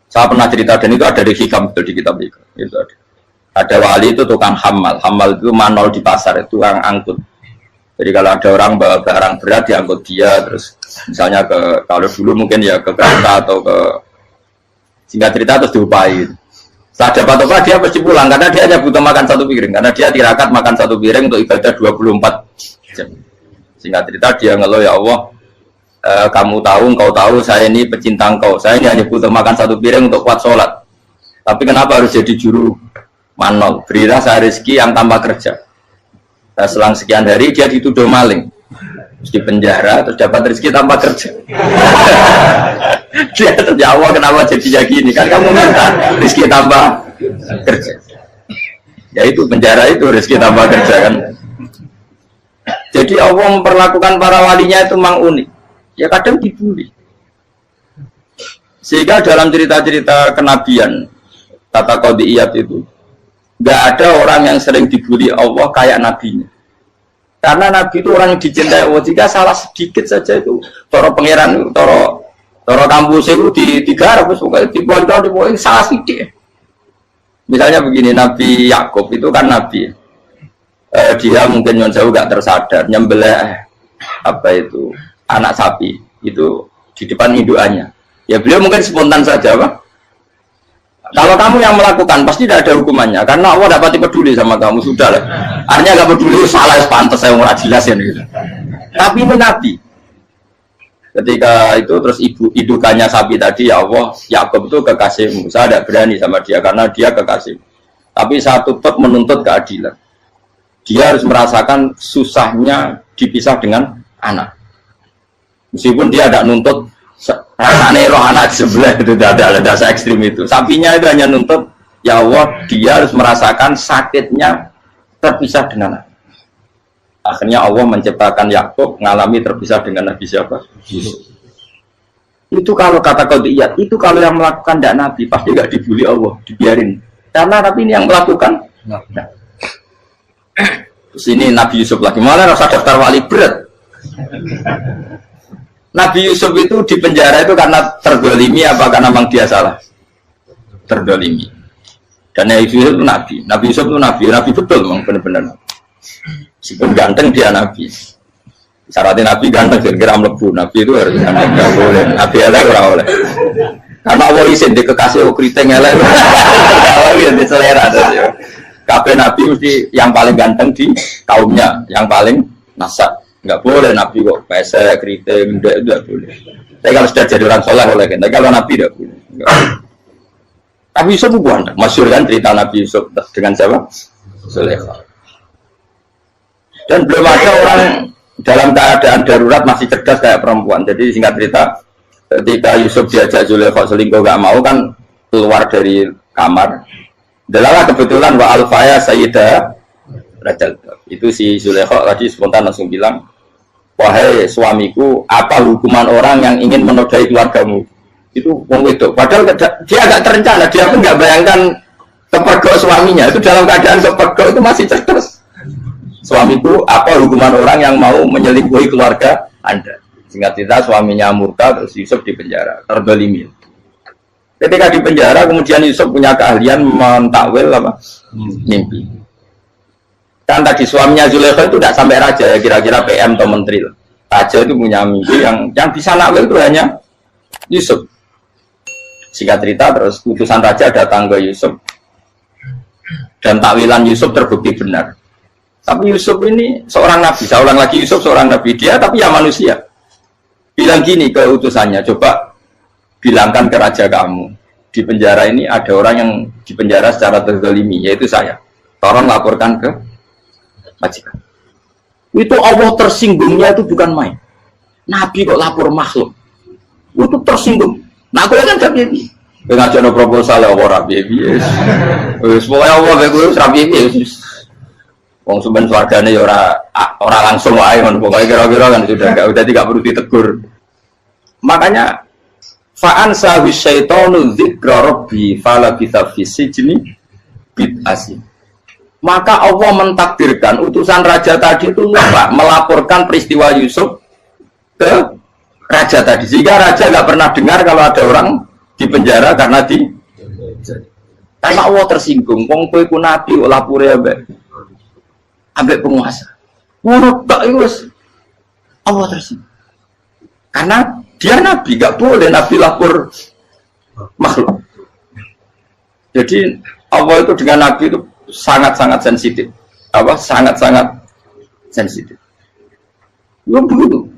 Saya pernah cerita dan itu ada di hikam itu di kitab itu. Itu ada. Ada wali itu tukang hamal. Hamal itu manol di pasar itu tukang angkut. Jadi kalau ada orang bawa barang berat diangkut dia, terus misalnya ke kalau dulu mungkin ya ke kereta atau ke singkat cerita terus diupai. Saat dapat apa dia pasti pulang karena dia hanya butuh makan satu piring karena dia tirakat makan satu piring untuk ibadah 24 jam. Singkat cerita dia ngeluh ya Allah. Kamu tahu, engkau tahu, saya ini pecinta engkau. Saya ini hanya butuh makan satu piring untuk kuat sholat. Tapi kenapa harus jadi juru manol? Berilah saya rezeki yang tanpa kerja. Nah, selang sekian hari dia dituduh maling, terus di penjara, terus dapat rezeki tanpa kerja. Dia terjawab kenapa jadinya gini? Kan kamu minta rezeki tanpa kerja. Ya itu penjara itu rezeki tanpa kerja kan. Jadi Allah memperlakukan para walinya itu memang unik. Ya kadang dibully. Sehingga dalam cerita-cerita kenabian kata Qadiyat itu nggak ada orang yang sering dibully Allah kayak nabinya. Karena nabi itu orang yang dicintai Allah. Jika salah sedikit saja itu toro pangeran, toro kampus itu digarap, pokoknya dibontol, salah sedikit. Misalnya begini, Nabi Yakub itu kan nabi. Dia mungkin yang jauh nggak tersadar nyembelih apa itu anak sapi itu di depan indukannya. Ya beliau mungkin spontan saja, Pak. Kalau kamu yang melakukan pasti tidak ada hukumannya karena Allah dapat peduli sama kamu sudah lah. Artinya nggak peduli salah pantas saya nggak jelas ya gitu. Tapi itu Nabi. Ketika itu terus indukannya sapi tadi ya Allah Yakub itu kekasihmu. Saya tidak berani sama dia karena dia kekasih. Tapi saya tetap menuntut keadilan. Dia harus merasakan susahnya dipisah dengan anak. Meskipun dia tidak nuntut rasanya roh anak sebelah itu tidak ada dasar ekstrim itu. Sapinya itu hanya nuntut ya Allah dia harus merasakan sakitnya terpisah dengan anak. Akhirnya Allah menciptakan Yakub mengalami terpisah dengan Nabi siapa? Yusuf. Itu kalau kata Qadiyat, itu kalau yang melakukan tidak Nabi pasti nggak dibully Allah, dibiarin. Karena Nabi ini yang melakukan. Nah. Terus ini Nabi Yusuf lagi malah rasa daftar wali berat. Nabi Yusuf itu di penjara itu karena terdolimi apa karena memang dia salah? Terdolimi. Dan Nabi Yusuf itu Nabi. Nabi Yusuf itu Nabi. Nabi betul memang benar-benar. Meskipun ganteng dia Nabi. Syaratnya Nabi ganteng kira-kira mlebu. Nabi itu harus ganteng. Gak boleh. Nabi elek ora oleh. Karena Allah isin di kekasih keriting elek. Allah yang diselera. Kabeh Nabi mesti yang paling ganteng di kaumnya. Yang paling nasab. Nggak boleh Nabi kok pesek, keriting, tidak boleh. Tapi kalau sudah jadi orang soleh boleh kan. Tapi kalau Nabi tidak boleh. Nabi Yusuf bukan. Masyhur kan cerita Nabi Yusuf dengan siapa? Zulaikha. Dan belum ada orang dalam keadaan darurat masih cerdas kayak perempuan. Jadi singkat cerita, ketika Yusuf diajak Zulaikha selingkuh nggak mau kan keluar dari kamar. Delalah kebetulan wa alfaya sayyidah Rajal. Itu si Zulaikha tadi spontan langsung bilang, wahai suamiku, apa hukuman orang yang ingin menodai keluargamu? Itu wong wedok. Padahal dia agak terencana, dia pun nggak bayangkan kepergok suaminya. Itu dalam keadaan kepergok itu masih cerdas. Suamiku, apa hukuman orang yang mau menyelingkuhi keluarga Anda? Singkat cerita suaminya murka, terus Yusuf di penjara, terdolimi. Ketika di penjara, kemudian Yusuf punya keahlian mentakwil apa? Mimpi. Kan tadi suaminya Zulaikha itu tidak sampai raja ya, kira-kira PM atau menteri. Raja itu punya mimpi yang bisa nakwil itu hanya Yusuf. Singkat cerita terus utusan raja datang ke Yusuf dan takwilan Yusuf terbukti benar. Tapi Yusuf ini seorang nabi, saya ulang lagi Yusuf seorang nabi dia tapi ya manusia. Bilang gini ke utusannya, coba bilangkan ke raja kamu di penjara ini ada orang yang di penjara secara terzalimi yaitu saya. Tolong laporkan ke majikan. Itu Allah tersinggungnya itu bukan main. Nabi kok lapor makhluk. Itu tersinggung. Nah, aku kan gak piye. Ngajak proposal ya ora piye-piye. Wis pokoke Allah kowe wis ra piye-piye wis. Wong sampean swargane ya ora langsung wae ngono. Pokoke kira-kira kan sudah enggak perlu ditegur. Makanya fa'an sawi syaitanu dzikra rabbi fala bisa fi sijni bid'asi. Maka Allah mentakdirkan utusan raja tadi itu lupa melaporkan peristiwa Yusuf ke raja tadi. Sehingga raja nggak pernah dengar kalau ada orang di penjara karena Allah tersinggung. Wong kowe ku nabi kok lapore ambek penguasa. Ngono tok iku wis Allah tersinggung. Karena dia nabi, nggak boleh nabi lapor makhluk. Jadi Allah itu dengan nabi itu sangat-sangat sensitif. Sangat-sangat sensitif. Ya begitu.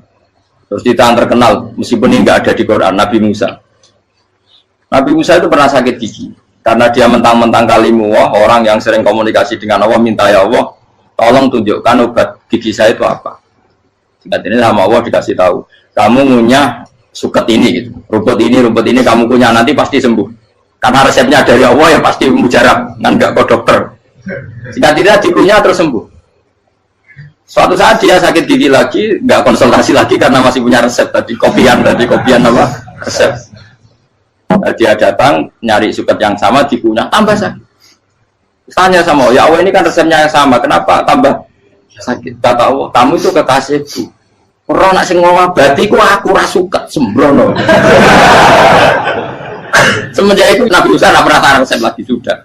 Terus kita terkenal, meskipun ini nggak ada di Quran, Nabi Musa. Nabi Musa itu pernah sakit gigi. Karena dia mentang-mentang kalimullah, orang yang sering komunikasi dengan Allah, minta ya Allah, tolong tunjukkan obat gigi saya itu apa. Singkat ini sama Allah dikasih tahu. Kamu ngunyah suket ini, gitu. Rumput ini kamu kunyah, nanti pasti sembuh. Karena resepnya dari Allah ya pasti mujarab, kan nggak ke dokter. Singkat ini dikunyah terus sembuh. Suatu saat dia sakit gigi lagi, nggak konsultasi lagi karena masih punya resep tadi kopian apa resep. Dia datang nyari suket yang sama dikunyah tambah sakit. Tanya sama Allah, ya Allah ini kan resepnya yang sama, kenapa tambah sakit? Kata Allah, kamu itu kekasihku. Orang nak sing ngobati ku aku ra suket sembrono. Semenjak itu Nabi Musa tidak pernah taruh resep lagi sudah.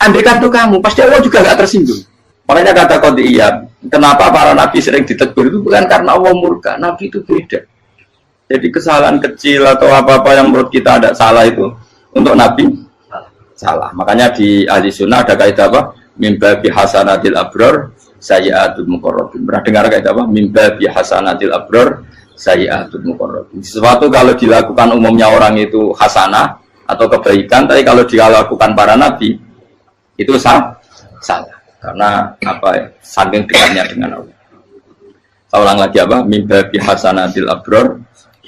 Andaikan itu kamu, pasti Allah juga nggak tersinggung. Makanya kata Qadiyat, kenapa para nabi sering ditegur itu bukan karena Allah murka, nabi itu beda. Jadi kesalahan kecil atau apa-apa yang menurut kita ada salah itu untuk nabi salah. Makanya di ahli sunnah ada kaidah apa? Mimba bihasanatil abror sayyi'atul muqarrabin. Pernah dengar kaidah apa? Mimba bihasanatil abror sayyi'atul muqarrabin. Sesuatu kalau dilakukan umumnya orang itu hasanah atau kebaikan, tapi kalau dilakukan para nabi itu salah. Karena apa ya? Saking dekatnya dengan Allah. Saya ulang lagi apa? Mimba bihasanatil abror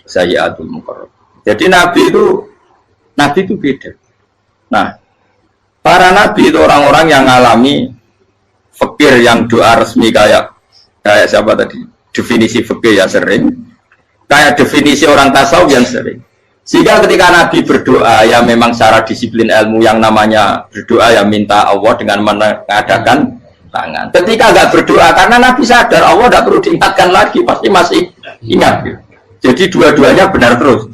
sayyi'atul muqarrabin. Jadi nabi itu beda. Nah, para nabi itu orang-orang yang mengalami fikir yang doa resmi kayak siapa tadi? Definisi fikir yang sering. Kayak definisi orang tasawuf yang sering. Sehingga ketika Nabi berdoa, ya memang secara disiplin ilmu yang namanya berdoa, ya minta Allah dengan mengadakan tangan. Ketika nggak berdoa, karena Nabi sadar Allah tidak perlu diingatkan lagi, pasti masih ingat. Jadi dua-duanya benar terus.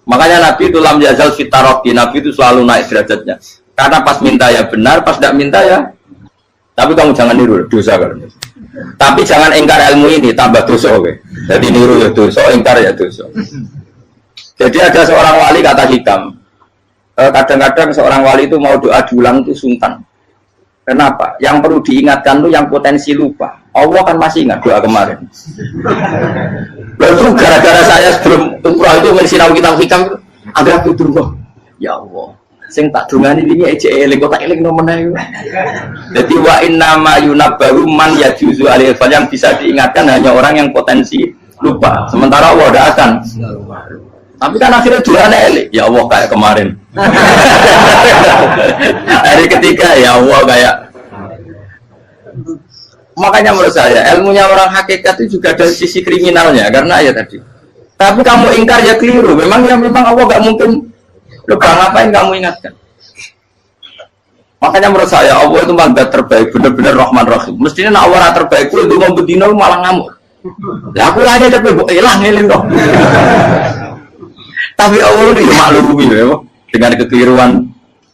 Makanya Nabi itu lam yazal fitaroki, Nabi itu selalu naik derajatnya. Karena pas minta ya benar, pas tidak minta ya. Tapi kamu jangan niru dosa kan. Tapi jangan ingkar ilmu ini, tambah dosa. Okay? Jadi niru ya dosa, ingkar ya dosa. Jadi ada seorang wali kata Hikam, kadang-kadang seorang wali itu mau doa diulang itu sungkan. Kenapa? Yang perlu diingatkan itu yang potensi lupa. Allah kan masih ingat doa kemarin. Lalu gara-gara saya sebelum umrah itu mensinau kitab Hikam itu, agak putur kok. Ya Allah, sing tak dungani ini aja eling kok tak eling nomene. Jadi wa inna ma yunabbaru man yajuzu alaihi yang bisa diingatkan hanya orang yang potensi lupa. Sementara Allah tidak akan. Tapi kan akhirnya doanya elik, ya Allah kayak kemarin. Hari ketiga ya Allah kayak. Makanya menurut saya ilmunya orang hakikat itu juga ada sisi kriminalnya karena ya tadi. Tapi kamu ingkar ya keliru. Memang Allah nggak mungkin lupa, ngapain kamu ingatkan. Makanya menurut saya Allah itu mazat terbaik, benar-benar Rahman Rahim. Mestinya Allah terbaik itu mau bedino malah ngamuk. Ya aku aja tapi hilang dong. Tapi Allah itu maklumi ya, dengan kekeliruan.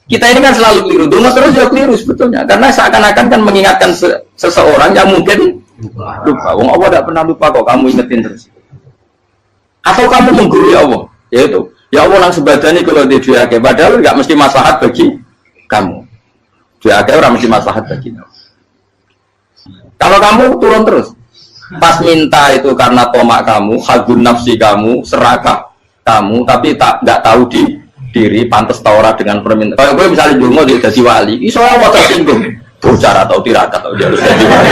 Kita ini kan selalu keliru, dulu terus ya keliru sebetulnya. Karena seakan-akan kan mengingatkan seseorang yang mungkin lupa. Wong Allah tidak pernah lupa kok, kamu ingetin terus. Atau kamu menggurui Allah, yaitu ya Allah langsung badani kalau di diake, padahal nggak mesti maslahat bagi kamu. Diake orang mesti maslahat bagi kamu. Kalau kamu turun terus, pas minta itu karena tomak kamu, hadun nafsi kamu, serakah kamu, tapi nggak tahu diri pantas taura dengan permintaan. Kalau gue misalnya dungo dia jadi wali, iso Allah tersinggung, bocor atau tirakat atau dia harus jadi wali.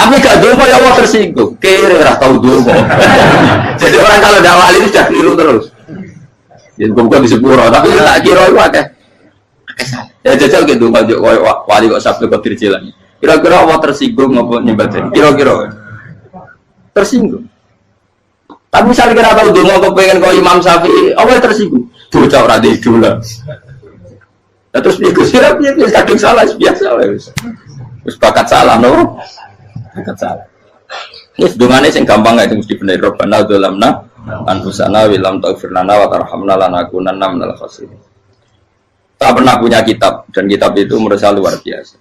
Tapi gak dongo ya Allah tersinggung. Kira ora tau dongo. Jadi orang kalau dakwah ini sudah keliru terus. Jadi gue di sepuro, tapi tak kira itu akeh. Ya jajal gitu kalau wali kok sabtu kok dirjilan. Kira-kira Allah tersinggung ngapa nyembah? Kira-kira tersinggung. Tapi misalnya kira tahu dongo kok pengen kau Imam Syafi'i, Allah tersinggung. Bocah ora di dola. Nah, terus dia kadang salah biasa wes. Terus bakat salah no. Bakat salah. Ini dongane sing gampang itu mesti bener. Rabbana dzalamna anfusana wa lam taghfir lana wa tarhamna lanakunanna minal khasirin. Tak pernah punya kitab dan kitab itu menurut saya luar biasa.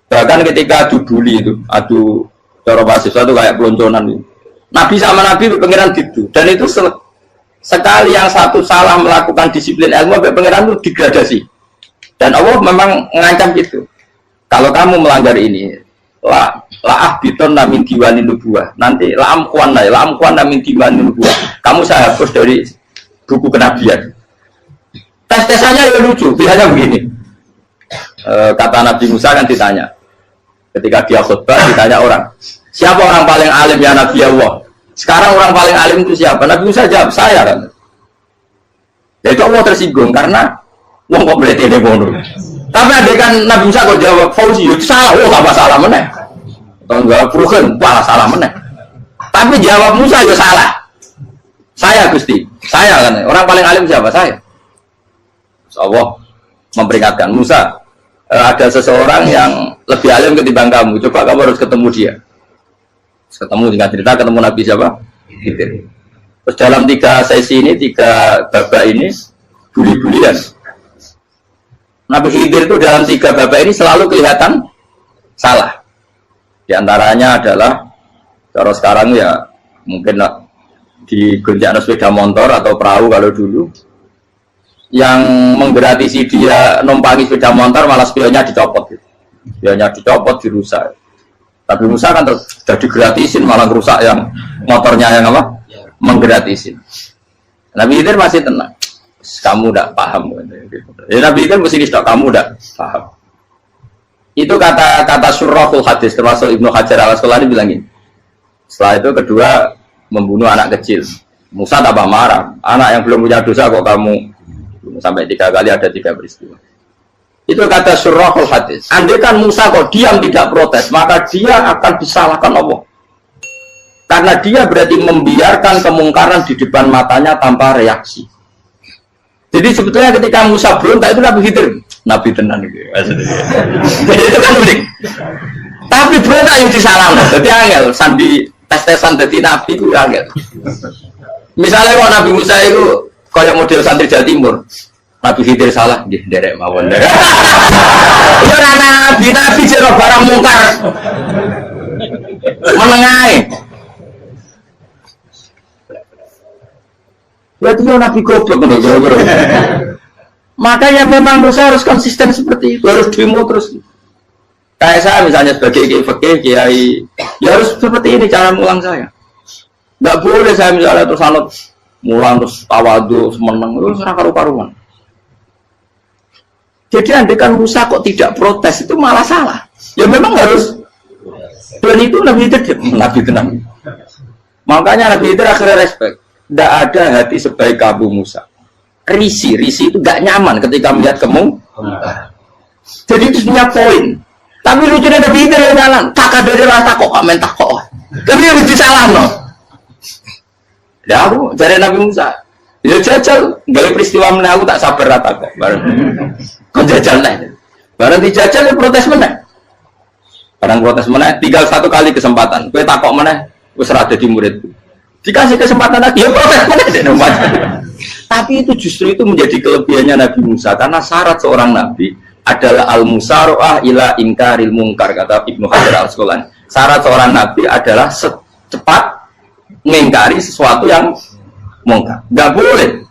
Bahkan ketika adu buli itu, adu cara mahasiswa itu kayak pelonconan itu. Nabi sama Nabi pengiran gitu dan itu sekali yang satu salah melakukan disiplin ilmu sampai pengiran itu degradasi. Dan Allah memang mengancam gitu. Kalau kamu melanggar ini, la biton namin diwani nubuah. Nanti la amkuan namin diwani nubuah. Kamu saya hapus dari buku kenabian. Tes-tesannya ya lucu, biasanya begini. Kata Nabi Musa kan ditanya. Ketika dia khutbah ditanya orang, siapa orang paling alim ya Nabi Allah? Sekarang orang paling alim itu siapa? Nabi Musa jawab, saya kan. Jadi Allah tersinggung karena wong kok boleh telepon. Tapi ada kan Nabi Musa kok jawab Fauzi itu salah, gak masalah meneh. Atau enggak Prugen, malah salah meneh. Tapi jawab Musa ya salah. Saya Gusti, saya kan. Orang paling alim siapa? Saya. Allah memperingatkan Musa, ada seseorang yang lebih alim ketimbang kamu. Coba kamu harus ketemu dia. Ketemu dengan cerita ketemu Nabi siapa? Khidir. Terus dalam 3 sesi ini, 3 babak ini buli-bulian. Nabi Khidir itu dalam 3 babak ini selalu kelihatan salah. Di antaranya adalah cara sekarang ya mungkin di gonjak sepeda motor atau perahu kalau dulu yang menggratisi dia numpangi sepeda motor malah spionnya dicopot gitu. Spionnya dicopot, dirusak. Tapi Musa kan sudah digratisin malah rusak yang motornya yang apa? Menggratisin. Nabi Khidir masih tenang. Kamu tidak paham. Ya, Nabi Khidir mesti tidak kamu tidak paham. Itu kata surahul hadis termasuk Ibnu Hajar al-Asqalani bilang ini. Setelah itu kedua membunuh anak kecil. Musa tambah marah. Anak yang belum punya dosa kok kamu sampai 3 kali ada 3 peristiwa. Itu kata surahul hadis. Andai kan Musa kok diam tidak protes, maka dia akan disalahkan Allah. Karena dia berarti membiarkan kemungkaran di depan matanya tanpa reaksi. Jadi sebetulnya ketika Musa berontak itu Nabi Khidir, Nabi tenan gitu. Jadi itu kan unik. Tapi berontak yang disalahkan. Jadi angel, sandi tes-tesan jadi Nabi itu angel. Misalnya kalau Nabi Musa itu kayak model santri Jawa Timur. Nabi Khidir salah, dia derek mawon. Iya Nabi jero barang mungkar. Menengahi. Berarti Nabi goblok bener. Makanya memang Musa harus konsisten seperti itu, harus demo terus. Kayak saya misalnya sebagai kiai, ya harus seperti ini cara mulang saya. Nggak boleh saya misalnya terus anut mulang terus tawadu, semeneng terus karu-karuan. Jadi andaikan Musa kok tidak protes itu malah salah. Ya memang harus. Dan itu Nabi tenang. Makanya Nabi itu akhirnya respect. Tidak ada hati sebaik Abu Musa. Risi itu gak nyaman ketika melihat kemungkaran. Jadi itu punya poin. Tapi lucunya Nabi itu jalan. Tak ada rasa kok komen tak kok. Tapi harus disalah no. Ya aku dari Nabi Musa. Ya jajal, dari peristiwa mana aku tak sabar rata kok. Kau jajal lah. Barang dijajal ya protes mana? Barang protes mana? Tinggal 1 kali kesempatan. Kau tak kok mana? Kau serada di muridku. Dikasih kesempatan lagi, ya protes mana? Tapi itu justru itu menjadi kelebihannya Nabi Musa karena syarat seorang Nabi adalah al-musaro'ah ila ingkaril mungkar kata Ibnu Hajar al-Asqalani. Syarat seorang Nabi adalah secepat mengingkari sesuatu yang mungkar. Gak boleh.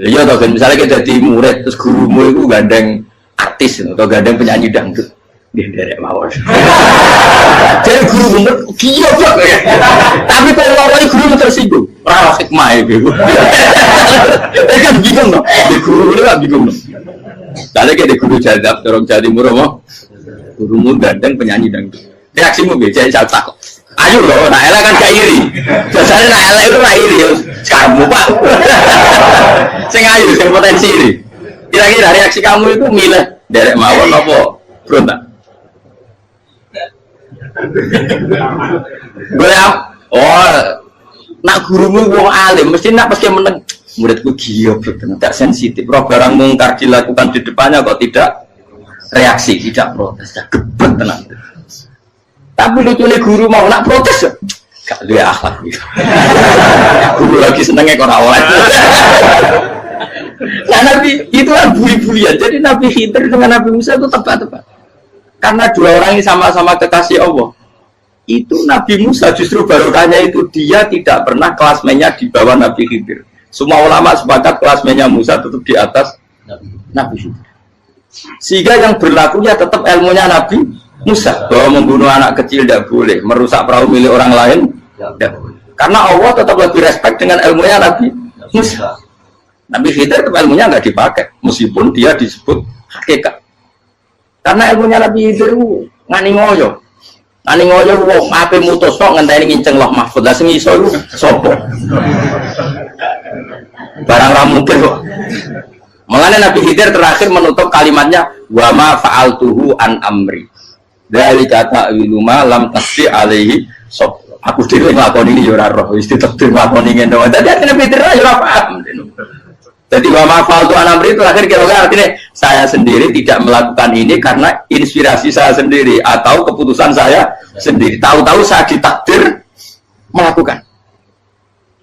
Ya toh kan misalnya kita jadi murid terus gurumu itu gandeng artis atau gandeng penyanyi dangdut. Dia derek mawon. Jadi guru bener gila banget ya. Tapi kalau awalnya guru tersinggung, ora hikmah itu. Kan bingung loh. Di guru itu kan bingung loh. Kalau kayak di guru jadab, orang Jawa Timur apa? Gurumu gandeng penyanyi dangdut. Reaksimu biasa saya tak. Ayo loh, nak elek kan gak iri. Biasanya nak elek itu nak iri. Kamu pak. Sing ayu, sing potensi iri. Kira-kira reaksi kamu itu milih derek mawon apa berontak? Nak gurumu wong alim, mesti nak pasti meneng. Muridku giyo, tidak sensitif. Roh barang mungkar dilakukan di depannya kok tidak reaksi, tidak protes, gebet tenang. Tapi lucunya guru mau nak protes, gak luwe akhlak. Guru lagi senengnya kok oleh. Nah Nabi itu kan buli-bulian. Jadi Nabi Khidir dengan Nabi Musa itu tepat-tepat. Karena dua orang ini sama-sama kekasih Allah. Itu Nabi Musa justru barokahnya itu dia tidak pernah kelasmennya di bawah Nabi Khidir. Semua ulama sepakat kelasmennya Musa tetap di atas Nabi Khidir. Sehingga yang berlakunya tetap ilmunya Nabi Musa, bahwa membunuh anak kecil tidak boleh, merusak perahu milik orang lain tidak boleh. Karena Allah tetap lebih respect dengan ilmunya Nabi Musa. Nabi Khidir tetap ilmunya nggak dipakai, meskipun dia disebut hakikat. Karena ilmunya Nabi Khidir ngani ngoyo, wong ape mutus kok ngenteni nginceng loh mahfud, lah sing iso iku sapa? Barang ra mungkin kok. Makanya Nabi Khidir terakhir menutup kalimatnya wa ma fa'altuhu an amri. Dari kata ilmu lam tasdi alaihi sob. Aku dhewe nglakoni iki ya ora roh, wis ditakdir nglakoni ngene wae. Dadi Nabi Khidir ora paham. Jadi wa ma fa'altu an amri itu akhir kira-kira artinya saya sendiri tidak melakukan ini karena inspirasi saya sendiri atau keputusan saya sendiri. Tahu-tahu saya ditakdir melakukan.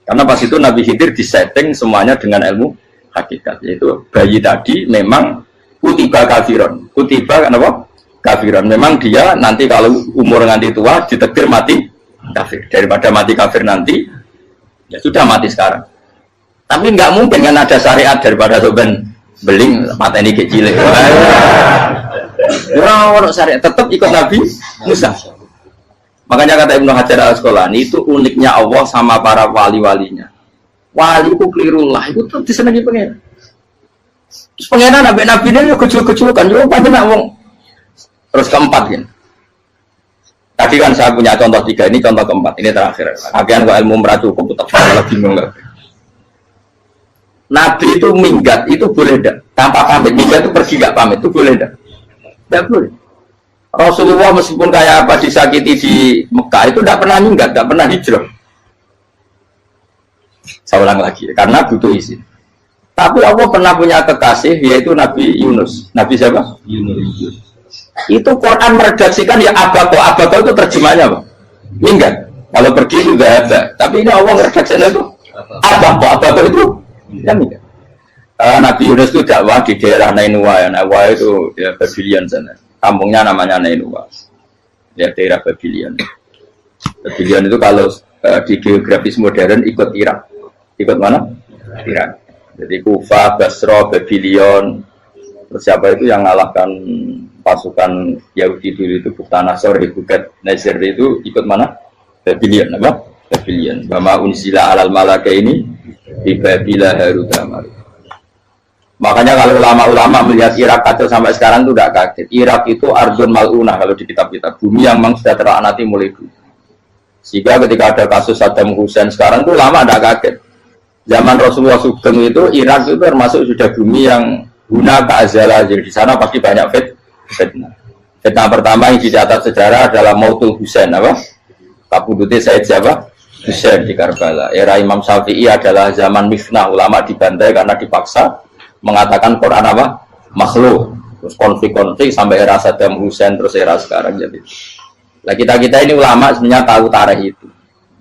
Karena pas itu Nabi Khidir disetting semuanya dengan ilmu hakikat, yaitu bayi tadi memang kutiba kafiron, kutiba kenapa? Kafiron, memang dia nanti kalau umur nganti tua ditakdir mati kafir, daripada mati kafir nanti ya sudah mati sekarang. Tapi nggak mungkin kan ada syariat daripada soben beling mateni kecil. Orang syariat tetap ikut Nabi Musa. Makanya kata Ibnu Hajar Al-Asqalani itu uniknya Allah sama para wali-walinya. Wali itu kelirullah, itu tetap disenangi pengen. Terus pengenan nabi-nabi ini kecil-kecil kan, juga pasti nak wong. Terus keempat kan. Tadi kan saya punya contoh 3, ini contoh keempat, ini terakhir. Agian kok ilmu merah cukup, tetap malah bingung nggak? Nabi itu minggat, itu boleh tidak? Tanpa pamit, minggat itu pergi nggak pamit, itu boleh tidak? Tidak boleh. Rasulullah meskipun kayak apa disakiti di Mekah itu tidak pernah minggat, tidak pernah hijrah. Saya ulang lagi, karena butuh izin. Tapi Allah pernah punya kekasih, yaitu Nabi Yunus. Nabi siapa? Yunus. Itu Quran meredaksikan ya abako itu terjemahnya apa? Minggat. Kalau pergi itu tidak ada. Tapi ini Allah meredaksikan itu abako itu ya minggat. Nabi Yunus itu dakwah di daerah Nainua. Ya. Nainua itu ya, Babylon sana. Kampungnya namanya Nainua. Ya, daerah Babylon. Babylon itu kalau di geografis modern ikut Irak. Ikut mana? Irak. Jadi Kufa, Basra, Babylon. Terus siapa itu yang ngalahkan pasukan Yahudi dulu itu Buktanasor, Bukat Nasir itu ikut mana? Babylon, apa? Babylon. Bama unsila alal malaka ini di Babila Harutama. Makanya kalau ulama-ulama melihat Irak kacau sampai sekarang itu tidak kaget. Irak itu ardun mal'unah kalau di kitab-kitab. Bumi yang memang sudah terlaknati mulai dulu. Sehingga ketika ada kasus Saddam Hussein sekarang itu ulama tidak kaget. Zaman Rasulullah Sugeng itu Irak itu termasuk sudah bumi yang guna keazalah. Jadi di sana pasti banyak fitnah. Fitnah pertama yang dicatat sejarah adalah Mautul Husain, apa? Kabudutnya Said siapa? Husain di Karbala. Era Imam Syafi'i adalah zaman mifnah, ulama dibantai karena dipaksa mengatakan Quran apa? Makhluk. Terus konflik-konflik sampai era Saddam Hussein terus era sekarang jadi. Nah kita ini ulama sebenarnya tahu tarikh itu.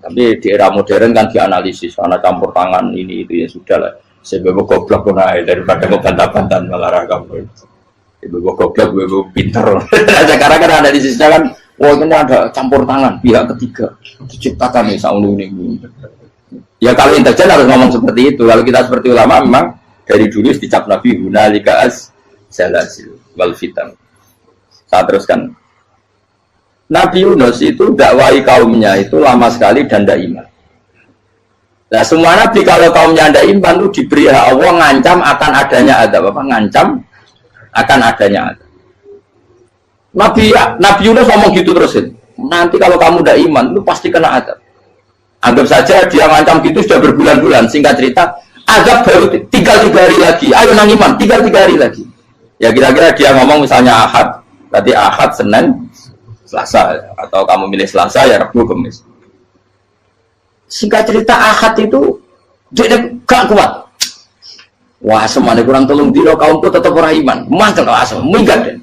Tapi di era modern kan dianalisis karena campur tangan ini itu ya sudah lah. Sebab goblok pun daripada ngebantah-bantah malah ragam. Ibu goblok, ibu pintar. Sekarang kan analisisnya kan, wah ini ada campur tangan pihak ketiga diciptakan nih saunu ini. Ya kalau intelijen harus ngomong seperti itu. Kalau kita seperti ulama memang dari dulu dicap Nabi hunalika az-zalazil wal fitan. Saya teruskan. Nabi Yunus itu dakwai kaumnya itu lama sekali dan tidak iman. Nah semua nabi kalau kaumnya tidak iman itu diberi hak Allah ngancam akan adanya adab apa? Ngancam akan adanya adab. Nabi Yunus ngomong gitu terus. nanti kalau kamu tidak iman, lu pasti kena azab. Anggap saja dia ngancam gitu sudah berbulan-bulan. Singkat cerita, azab baru tinggal 3 hari lagi. Ayo nang iman, tinggal 3 hari lagi. Ya kira-kira dia ngomong misalnya Ahad, tadi Ahad, Senin, Selasa, atau kamu milih Selasa ya Rabu, Kamis. Singkat cerita Ahad itu dia gak kuat. Wah, semuanya kurang tolong diro kaumku tetap orang iman. Mantel asal, minggat deh.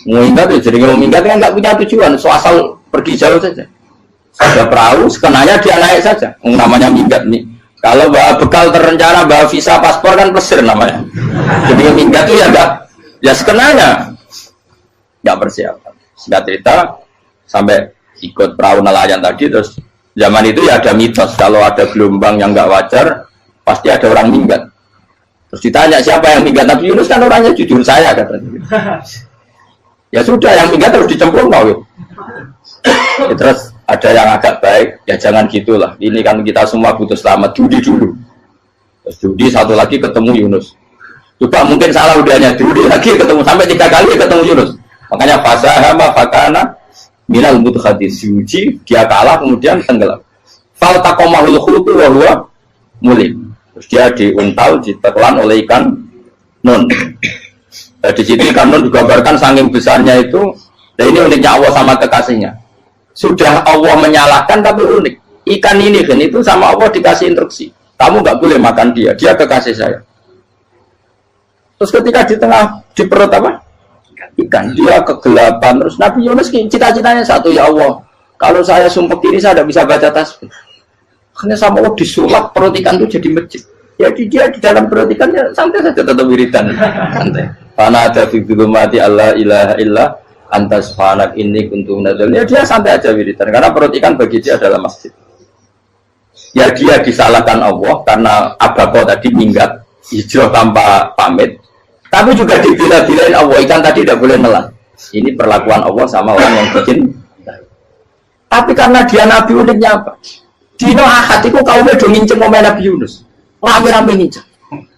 Minggat ya, jadi kalau minggat kan nggak punya tujuan, so asal pergi jauh saja. Ada perahu, sekenanya dia naik saja. Namanya minggat nih. Kalau bawa bekal terencana, bawa visa, paspor kan plesir namanya. Jadi minggat itu ya enggak, ya sekenanya nggak persiapan. Singkat cerita sampai ikut perahu nelayan tadi, terus zaman itu ya ada mitos kalau ada gelombang yang nggak wajar pasti ada orang minggat. Terus ditanya siapa yang minggat, Nabi Yunus kan orangnya jujur saya katanya. Ya sudah, yang minggat terus dicemplung mau. Ya, terus ada yang agak baik, ya jangan gitulah. Ini kan kita semua butuh selamat, judi dulu. Terus judi satu lagi ketemu Yunus. Coba mungkin salah udahnya, judi lagi ketemu sampai 3 kali ketemu Yunus. Makanya fasahama fakana minal mudhadis, diuji dia kalah kemudian tenggelam. Fal taqamahul khutu wa huwa mulim. Terus dia diuntal, ditelan oleh ikan nun. Di situ ikan nun digambarkan saking besarnya itu. Dan ini uniknya Allah sama kekasihnya. Sudah Allah menyalahkan tapi unik. Ikan ini kan itu sama Allah dikasih instruksi. Kamu nggak boleh makan dia. Dia kekasih saya. Terus ketika di tengah di perut apa? Ikan, dia kegelapan. Terus Nabi Yunus cita-citanya satu, ya Allah, kalau saya sumpah kiri saya tidak bisa baca tasbih. Karena sama Allah disulap perut ikan itu jadi masjid. Jadi dia di dalam perut ikannya santai saja tetap wiridan. Santai. Karena ada figur mati Allah ilaha illa antas fanak ini kuntum nadal. Ya dia santai aja wiridan. Karena perut ikan bagi dia adalah masjid. Ya dia disalahkan Allah karena abako tadi minggat hijrah tanpa pamit. Tapi juga dibela-belain Allah, ikan tadi tidak boleh nelan. Ini perlakuan Allah sama orang yang bikin. Tapi karena dia Nabi uniknya apa? Dino Ahad itu kaumnya udah nginceng ngomong Nabi Yunus. Rame-rame nginceng.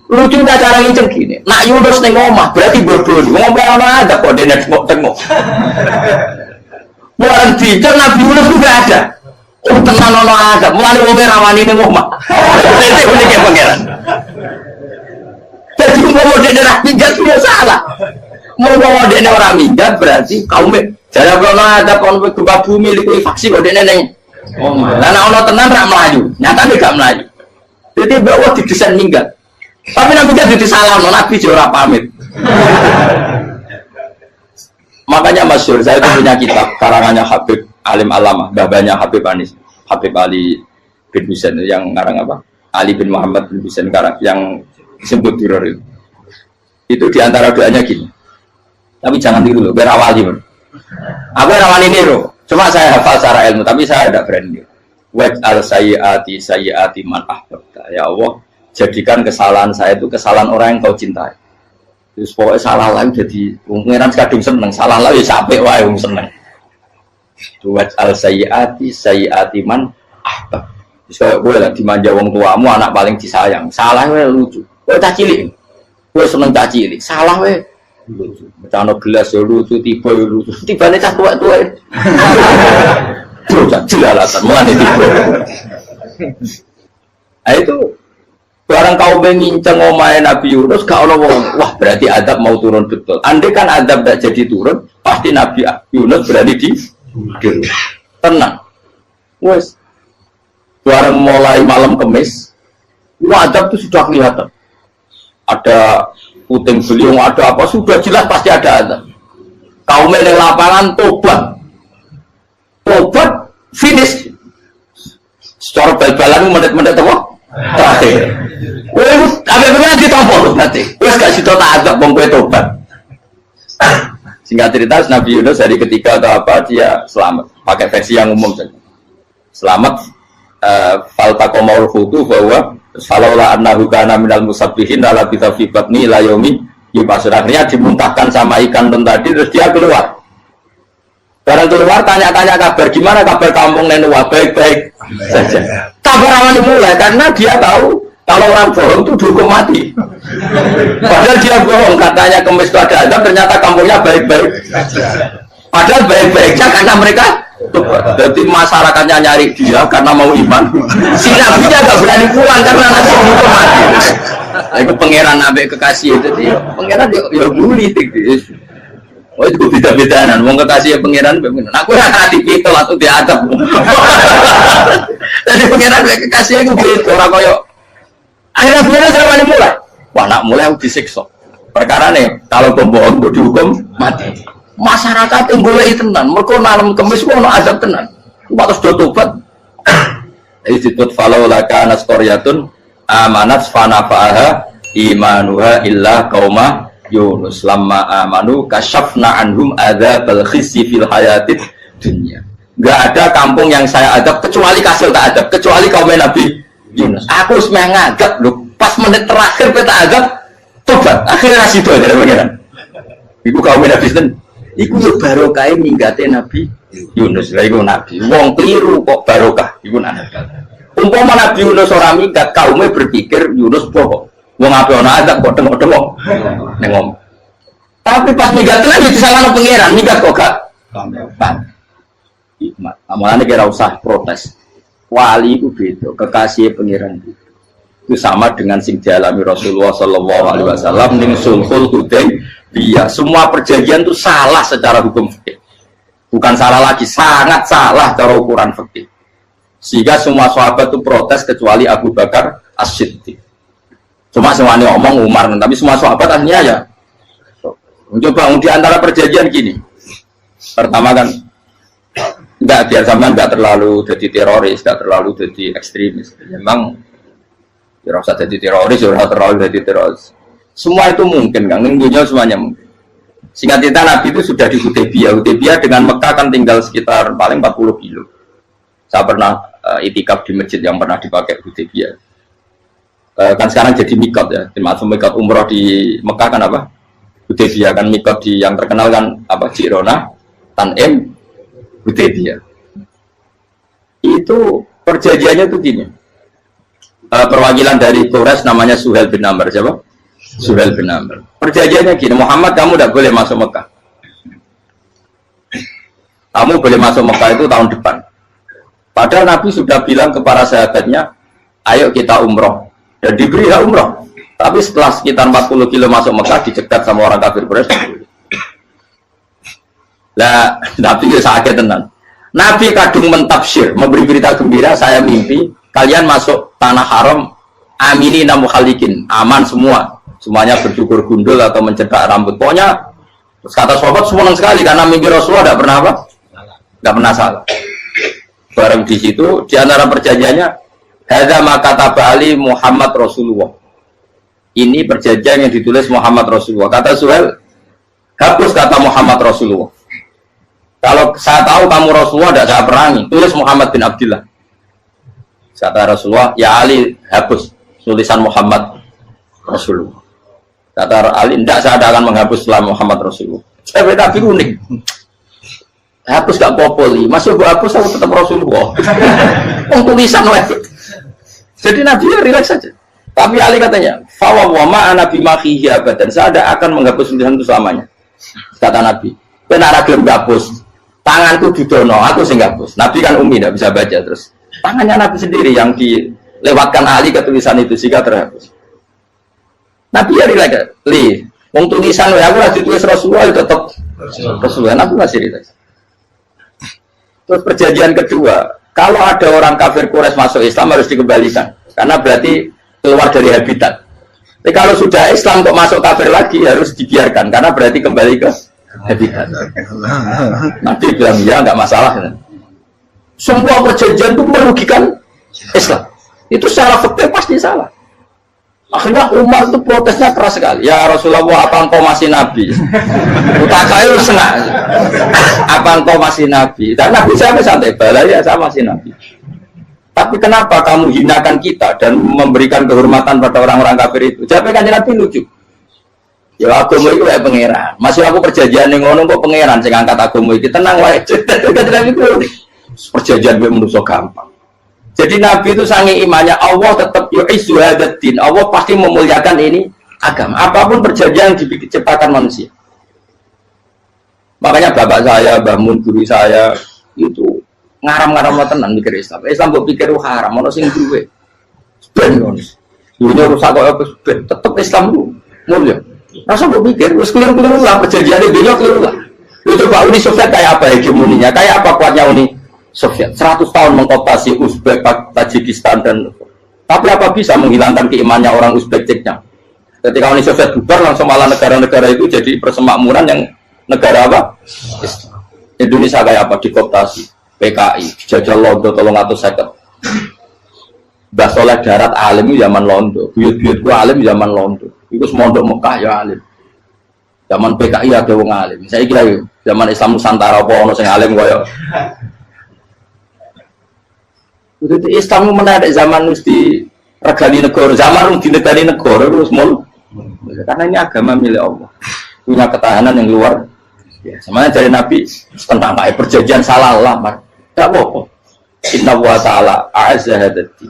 Lucunya cara nginceng gini. Nak Yunus nih ngomong, berarti bodoh. Ngomong orang ada kok dia tengok. Orang bincang Nabi Yunus juga ada. Oh tenang orang ada. Mulai ngomong rawan ini ngomong. Itu uniknya pangeran. Jadi mau dia minggat tidak salah. Mau dia orang minggat berarti kaumnya. Jadi kalau ada kaum gempa bumi itu faksi kok dia neng. Oh, karena Allah tenang tak melaju, nyata tidak melaju. Jadi bahwa didesain minggat. Tapi Nabi kan disalah, Nabi jurah pamit. Makanya masyhur, saya itu punya kitab karangannya Habib Alim Alamah, babanya Habib Anis, Habib Ali bin Husain yang ngarang apa? Ali bin Muhammad bin Husain karang yang disebut duror itu. Itu diantara doanya gini. Tapi jangan tiru loh, biar awali. Aku rawani niru. Cuma saya hafal secara ilmu, tapi saya tidak berani. Waj'al sayyiati man ahbabta. Ya Allah, jadikan kesalahan saya itu kesalahan orang yang kau cintai. Terus pokoknya salah lagi jadi pengiran kadung seneng, salah lagi capek wae wong seneng. Waj'al sayyiati man ahbab. Terus kayak gue lah dimanja wong tuamu, anak paling disayang. Salah wae lucu. Kowe cah cilik. Kowe seneng cah cilik. Salah wae lucu. Becano gelas ya lucu, tiba ya lucu. Tibane cah tuwek-tuwek. Terus jelalatan mulane tiba. Nah itu barang kau menginceng omahe Nabi Yunus gak ono wong. Wah, berarti adab mau turun betul. Andai kan adab tidak jadi turun, pasti Nabi Yunus berarti di tenang. Wes. Barang mulai malam Kamis, adab itu sudah kelihatan. Ada puting beliung, ada apa, sudah jelas pasti ada azab. Kaum yang lapangan tobat finish secara bal-balan menit-menit apa? Terakhir apa-apa ditompok nanti terus gak situ tak azab bang kue tobat. Singkat cerita Nabi Yunus hari ketiga atau apa dia selamat, pakai versi yang umum saja selamat. Faltaqamaul hutu bahwa falaulah annahu kana minal musabbihin la bisa fi batni ila yaumi yub'atsun. Akhirnya dimuntahkan sama ikan tadi terus dia keluar. Barang keluar tanya-tanya kabar gimana kabar kampung Nenua, baik-baik saja. Kabar awal dimulai karena dia tahu kalau orang bohong itu dihukum mati. Padahal dia bohong katanya Kemis itu ada azab, ternyata kampungnya baik-baik. Padahal baik-baiknya karena mereka Jadi masyarakatnya nyari dia karena mau iman. Si nabinya nggak berani pulang karena nanti hukum mati. Itu pangeran nabi kekasih itu dia. Pangeran ya bully gitu. Oh itu beda-bedaan. Mau kekasih pangeran, aku hati itu langsung diadab. Jadi pangeran kekasih itu beda. Orang koyo. Akhirnya pangeran sama mulai. Wah nak mulai aku disiksa. Perkara nih kalau pembohong itu dihukum mati. Masyarakat yang boleh tenan. Mereka malam kemis mau azab tenan. Waktu sudah tobat. Disebut falau laka naskoryatun amanat fanafa'aha imanuha illa qauma Yunus lamma amanu kasyafna anhum adzabal khizyi fil hayatid dunya. Enggak ada kampung yang saya adab kecuali kasih tak adab, kecuali kaum Nabi Yunus. Aku semua ngadab loh. Pas menit terakhir kita adab tobat. Akhirnya situ ada pangeran. Iku kaum Nabi Yunus. Iku yo barokah ninggate Nabi Yunus. Lah iku nabi. Wong keliru kok barokah. Iku nabi. Umpama Nabi Yunus ora minggat, kaumnya berpikir Yunus bohong. Wong ape ana adab kok tengok-tengok ning ngomong. Tapi pas minggat tenan yo disalahno pangeran, minggat kok gak paham. Hikmat. Amalane kira usah protes. Wali itu beda, kekasih pangeran itu sama dengan sing dialami Rasulullah sallallahu alaihi wasallam ning Sulhul Hudaybiyah. Semua perjanjian itu salah secara hukum fikih. Bukan salah lagi, sangat salah cara ukuran fikih. Sehingga semua sahabat itu protes kecuali Abu Bakar As-Siddiq. Cuma semuanya ngomong Umar, tapi semua sahabat akhirnya ya mencoba di antara perjanjian gini. Pertama kan enggak biar sampean enggak terlalu jadi teroris, enggak terlalu jadi ekstremis. Memang ya usah jadi teroris, ya terlalu jadi teroris. Semua itu mungkin kan, dunia semuanya mungkin. Singkat cerita Nabi itu sudah di Hudaybiyah. Hudaybiyah dengan Mekah kan tinggal sekitar paling 40 kilo. Saya pernah itikaf di masjid yang pernah dipakai Hudaybiyah. Kan sekarang jadi mikot ya, termasuk mikot umroh di Mekah kan apa? Hudaybiyah kan mikot di yang terkenal kan apa? Jirona, Tanim, Hudaybiyah. Itu perjanjiannya tuh gini. Perwakilan dari Quraisy namanya Suhail bin Amr, siapa? Suhail bin Amr. Perjanjiannya gini, Muhammad kamu tidak boleh masuk Mekah. Kamu boleh masuk Mekah itu tahun depan. Padahal Nabi sudah bilang kepada sahabatnya, ayo kita umroh. Dan diberi hak umroh. Tapi setelah sekitar 40 kilo masuk Mekah, dicegat sama orang kafir Quraisy. Lah, Nabi itu sakit tenang. Nabi kadung mentafsir, memberi berita gembira, saya mimpi kalian masuk tanah haram, amini namu khalikin, aman semua. Semuanya bercukur gundul atau mencetak rambut. Pokoknya, kata sahabat senang sekali karena mimpi Rasulullah tidak pernah apa? Tidak pernah salah. Bareng di situ, di antara perjanjiannya, hadza ma kataba ali Muhammad Rasulullah. Ini perjanjian yang ditulis Muhammad Rasulullah. Kata Suhail, hapus kata Muhammad Rasulullah. Kalau saya tahu kamu Rasulullah tidak saya perangi, tulis Muhammad bin Abdullah. Kata Rasulullah, ya Ali hapus tulisan Muhammad Rasulullah. Kata Ali, tidak saya akan menghapus setelah Muhammad Rasulullah. Tapi unik. Hapus gak popoli, masih gue hapus aku tetap Rasulullah. Tulisan wajib. Jadi Nabi ya relax saja. Tapi Ali katanya, fawwama ana bimakhihi abadan. Saya tidak akan menghapus tulisan itu selamanya. Kata Nabi, benar gelem hapus. Tanganku didono, aku sing hapus. Nabi kan umi tidak bisa baca terus. Tangannya Nabi sendiri yang dilewatkan Ali ke tulisan itu sehingga terhapus. Nabi ya relax. Wong tulisan aku lagi tulis Rasulullah tetap Rasulullah. Nabi masih relax. Terus perjanjian kedua, kalau ada orang kafir Quraisy masuk Islam harus dikembalikan, karena berarti keluar dari habitat. Tapi kalau sudah Islam kok masuk kafir lagi harus dibiarkan, karena berarti kembali ke habitat. Nanti bilang ya nggak masalah. Semua perjanjian itu merugikan Islam. Itu secara fakta pasti salah. Akhirnya Umar itu protesnya keras sekali. Ya Rasulullah, apa engkau masih nabi? Utaka itu senang. Apa engkau masih nabi? Dan Nabi saya santai, balai ya saya masih nabi. Tapi kenapa kamu hinakan kita dan memberikan kehormatan pada orang-orang kafir itu? Jawabnya kan Nabi lucu. Ya agama itu kayak pangeran. Masih aku perjanjian yang ngono kok pangeran sing angkat agama iki tenang wae. Perjanjian gue manusia gampang. Jadi Nabi itu sangi imannya Allah tetap yu'izzu hadzal-din. Allah pasti memuliakan ini agama. Apapun perjanjian yang diciptakan manusia. Makanya bapak saya, Mbah Mun, guru saya itu ngaram-ngaram tenan mikir Islam. Islam mbok pikir haram, ono sing duwe. Ben ngono. Dunya rusak kok ben tetep Islam lu. Mulya. Rasa mbok pikir wis keliru-keliru lah perjanjiane dunya keliru lah. Lu coba Uni Soviet kayak apa hegemoninya? Kayak apa kuatnya Uni Soviet? 100 tahun mengokupasi Uzbek, Tajikistan dan tapi apa bisa menghilangkan keimannya orang Uzbek Ceknya? Ketika Uni Soviet bubar langsung malah negara-negara itu jadi persemakmuran yang negara apa? Indonesia kayak apa? Dikooptasi PKI, dijajah Londo tolong atau seket. Mbah Soleh darat alim zaman Londo, buyut-buyutku alim zaman Londo. Itu semondok Mekah ya alim. Zaman PKI ada wong alim. Saya kira zaman Islam Nusantara apa ono sing alim koyo. Itu Islam menarik zaman mesti regani negara, zaman di negara terus mulu. Karena ini agama milik Allah, punya ketahanan yang luar. Ya, semuanya dari Nabi tentang kayak perjanjian salah lamar. Tak apa. Inna wa ta'ala a'azza hadati.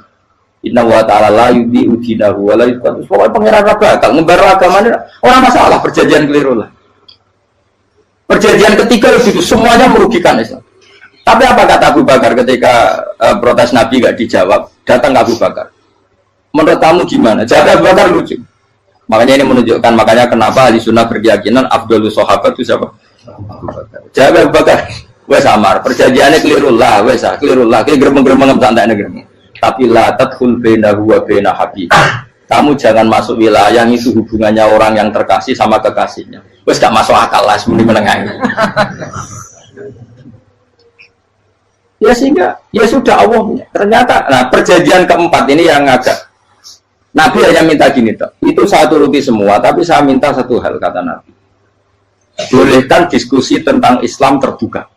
Inna wa ta'ala la yudhi udinahu wa la yudhi. Pokoknya pengiran bakal ngebaru agamanya orang masalah perjanjian keliru lah. Perjanjian ketiga itu semuanya merugikan Islam. Tapi apa kata Abu Bakar ketika protes Nabi gak dijawab? Datang Abu Bakar. Menurut kamu gimana? Jawab Abu Bakar lucu. Makanya ini menunjukkan makanya kenapa ahli sunnah berkeyakinan Abdul Sahabat itu siapa? Jawab Abu Bakar. Wes samar, perjanjiannya keliru lah, keliru lah. Kayak geremeng-geremeng santai negeri. Tapi la tadkhul bainahu wa baina habib. Kamu jangan masuk wilayah itu hubungannya orang yang terkasih sama kekasihnya. Wes gak masuk akal lah sebenarnya menengah. Ya sehingga ya sudah Allah punya. Ternyata nah perjanjian keempat ini yang agak Nabi hanya minta gini toh. Itu saya turuti semua, tapi saya minta satu hal kata Nabi. Bolehkan diskusi tentang Islam terbuka.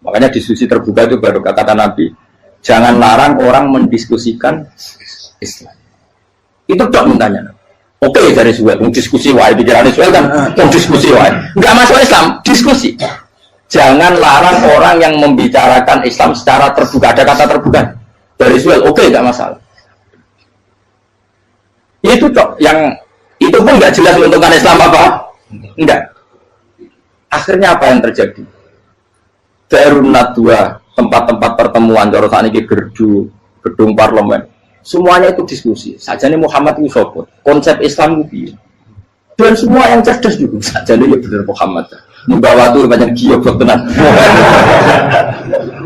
Makanya diskusi terbuka itu baru kata Nabi. Jangan larang orang mendiskusikan Islam. Itu dok mintanya. Oke dari Suwel, diskusi wae pikiran Suwel kan, diskusi wae. Enggak masuk Islam, diskusi. Jangan larang orang yang membicarakan Islam secara terbuka. Ada kata terbuka dari Suwel, oke enggak masalah. Itu dok yang itu pun enggak jelas menentukan Islam apa? Enggak. Akhirnya apa yang terjadi? Darun Nadwa, tempat-tempat pertemuan, cara saat ini gerdu, gedung parlemen, semuanya itu diskusi. Sajane Muhammad itu sopot, konsep Islam itu, dan semua yang cerdas juga. Sajane ya benar Muhammad. Membawa tuh banyak giok tenan.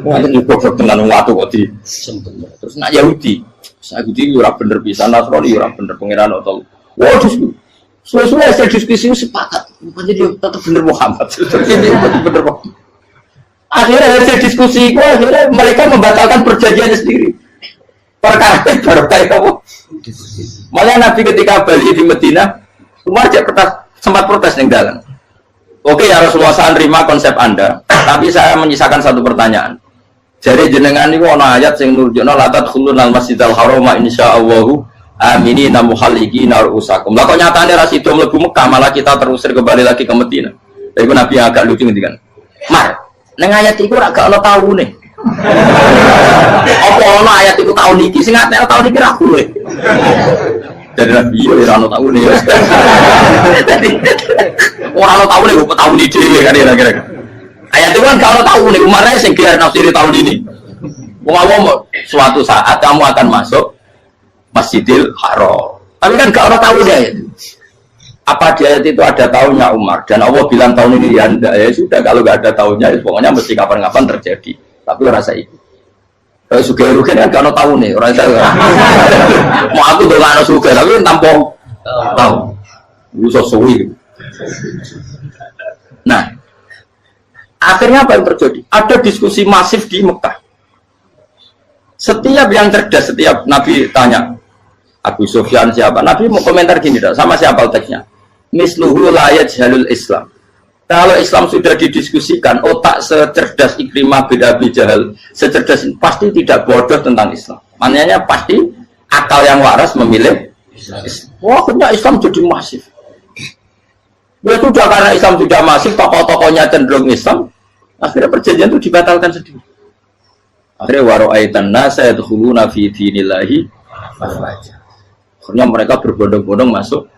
Banyak giok tenan waktu kok di. Terus nak Yahudi, Yahudi ora bener bisa, Nasrani ora bener pengiran atau. Wah diskusi. Sesuai hasil diskusi sepakat, jadi tetap bener Muhammad. Bener Muhammad. Akhirnya hasil diskusi itu akhirnya mereka membatalkan perjanjiannya sendiri. Perkara baru kayak kamu. Malah Nabi ketika balik di Medina, Umar sempat protes yang dalam. Oke ya Rasulullah, saya terima konsep Anda, tapi saya menyisakan satu pertanyaan. Jadi jenengan ini ada ayat yang nurjuna la tadkhulunal masjidal harama insyaallahu aminina muhalliqina ru'usakum. Lah kok nyatane ra sido mlebu Mekah, malah kita terusir kembali lagi ke Medina. Iku Nabi agak lucu ngendikan. Mar, neng ayat itu gak ono taune. Apa ono ayat itu tahun iki sing ngatene tahun iki ra kuwe. Dari Nabi yo ora ono taune. Dadi ora ono taune kok tahun iki kan kira-kira. Ayat itu kan gak ono taune, kemarin sing kira nafsiri tahun ini. Wong suatu saat kamu akan masuk Masjidil Haram. Tapi kan gak ono taune ayat. Apa di ayat itu ada tahunnya Umar dan Allah bilang tahun ini ya enggak, ya sudah kalau nggak ada tahunnya ya pokoknya mesti kapan-kapan terjadi, tapi rasa itu suka rugi kan kalau tahun nih orang saya mau aku udah nggak suka tapi tampung tahu bisa suwi. Nah akhirnya apa yang terjadi? Ada diskusi masif di Mekah. Setiap yang cerdas, setiap Nabi tanya Abu Sufyan siapa, Nabi mau komentar gini sama siapa teksnya. Misluhu layat jalul Islam. Kalau Islam sudah didiskusikan, otak secerdas Ikrimah bin Abi Jahal, secerdas pasti tidak bodoh tentang Islam. Maknanya pasti akal yang waras memilih Islam. Wah, akhirnya Islam jadi masif. Ya sudah karena Islam sudah masif, tokoh-tokohnya cenderung Islam, akhirnya perjanjian itu dibatalkan sendiri. Akhirnya waro'aitan nasa yadkhuluna fi dinillahi afwaja. Akhirnya mereka berbondong-bondong masuk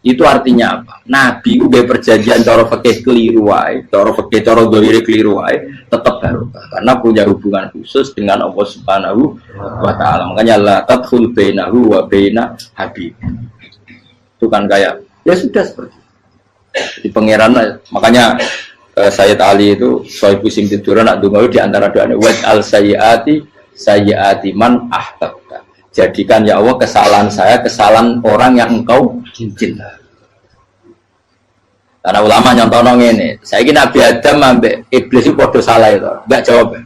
Itu artinya apa? Nabi udah perjanjian cara fikih keliru wae, cara fikih cara dzahir keliru wae, tetap barokah karena punya hubungan khusus dengan Allah Subhanahu wa taala. Makanya la tadkhul bainahu wa baina habib. Itu kan kayak ya sudah seperti itu. Di pangeran makanya Sayyid Ali itu soal pusing tiduran nak donga di antara doanya waj al sayyiati man ahbabta. Jadikan ya Allah kesalahan saya kesalahan orang yang engkau cinta. Karena ulama nyontono ngene, saiki Nabi Adam ambek iblis itu padha salah itu. Enggak jawab.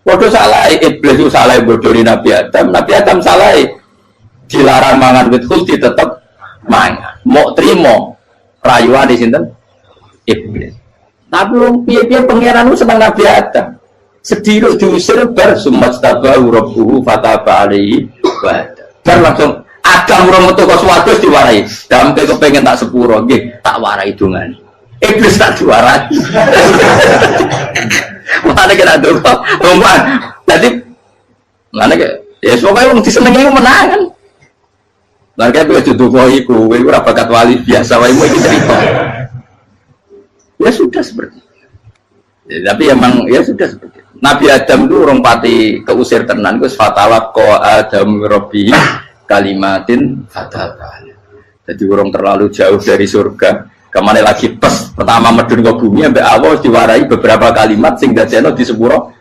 Padha salah iblis itu salah bodoni Nabi Adam salah. Dilarang mangan wit khuldi tetep mangan. Mau trimo rayuan di sinten? Iblis. Tapi wong piye-piye pangeran itu seneng Nabi Adam. Sedih diusir bar sumat tabahu rabbuhu fataba alaihi bar langsung Adam ora metu kok swarga diwarai. Dampe kepengin tak sepuro nggih tak warai dongane. Iblis tak diwarai. Mana kena doa roman. Dadi mana ke ya pokoke wong disenengi menangan. Lah kaya kuwi doa iku kowe ora bakat wali biasa wae iki cerita. Ya sudah seperti itu. Ya, tapi emang ya sudah seperti itu. Nabi Adam itu orang pati keusir tenan itu fatawat ko Adam Robbi kalimatin fatawat. Jadi orang terlalu jauh dari surga. Kemana lagi pas pertama medun ke bumi sampai awal diwarai beberapa kalimat sing dadekno di sepuro.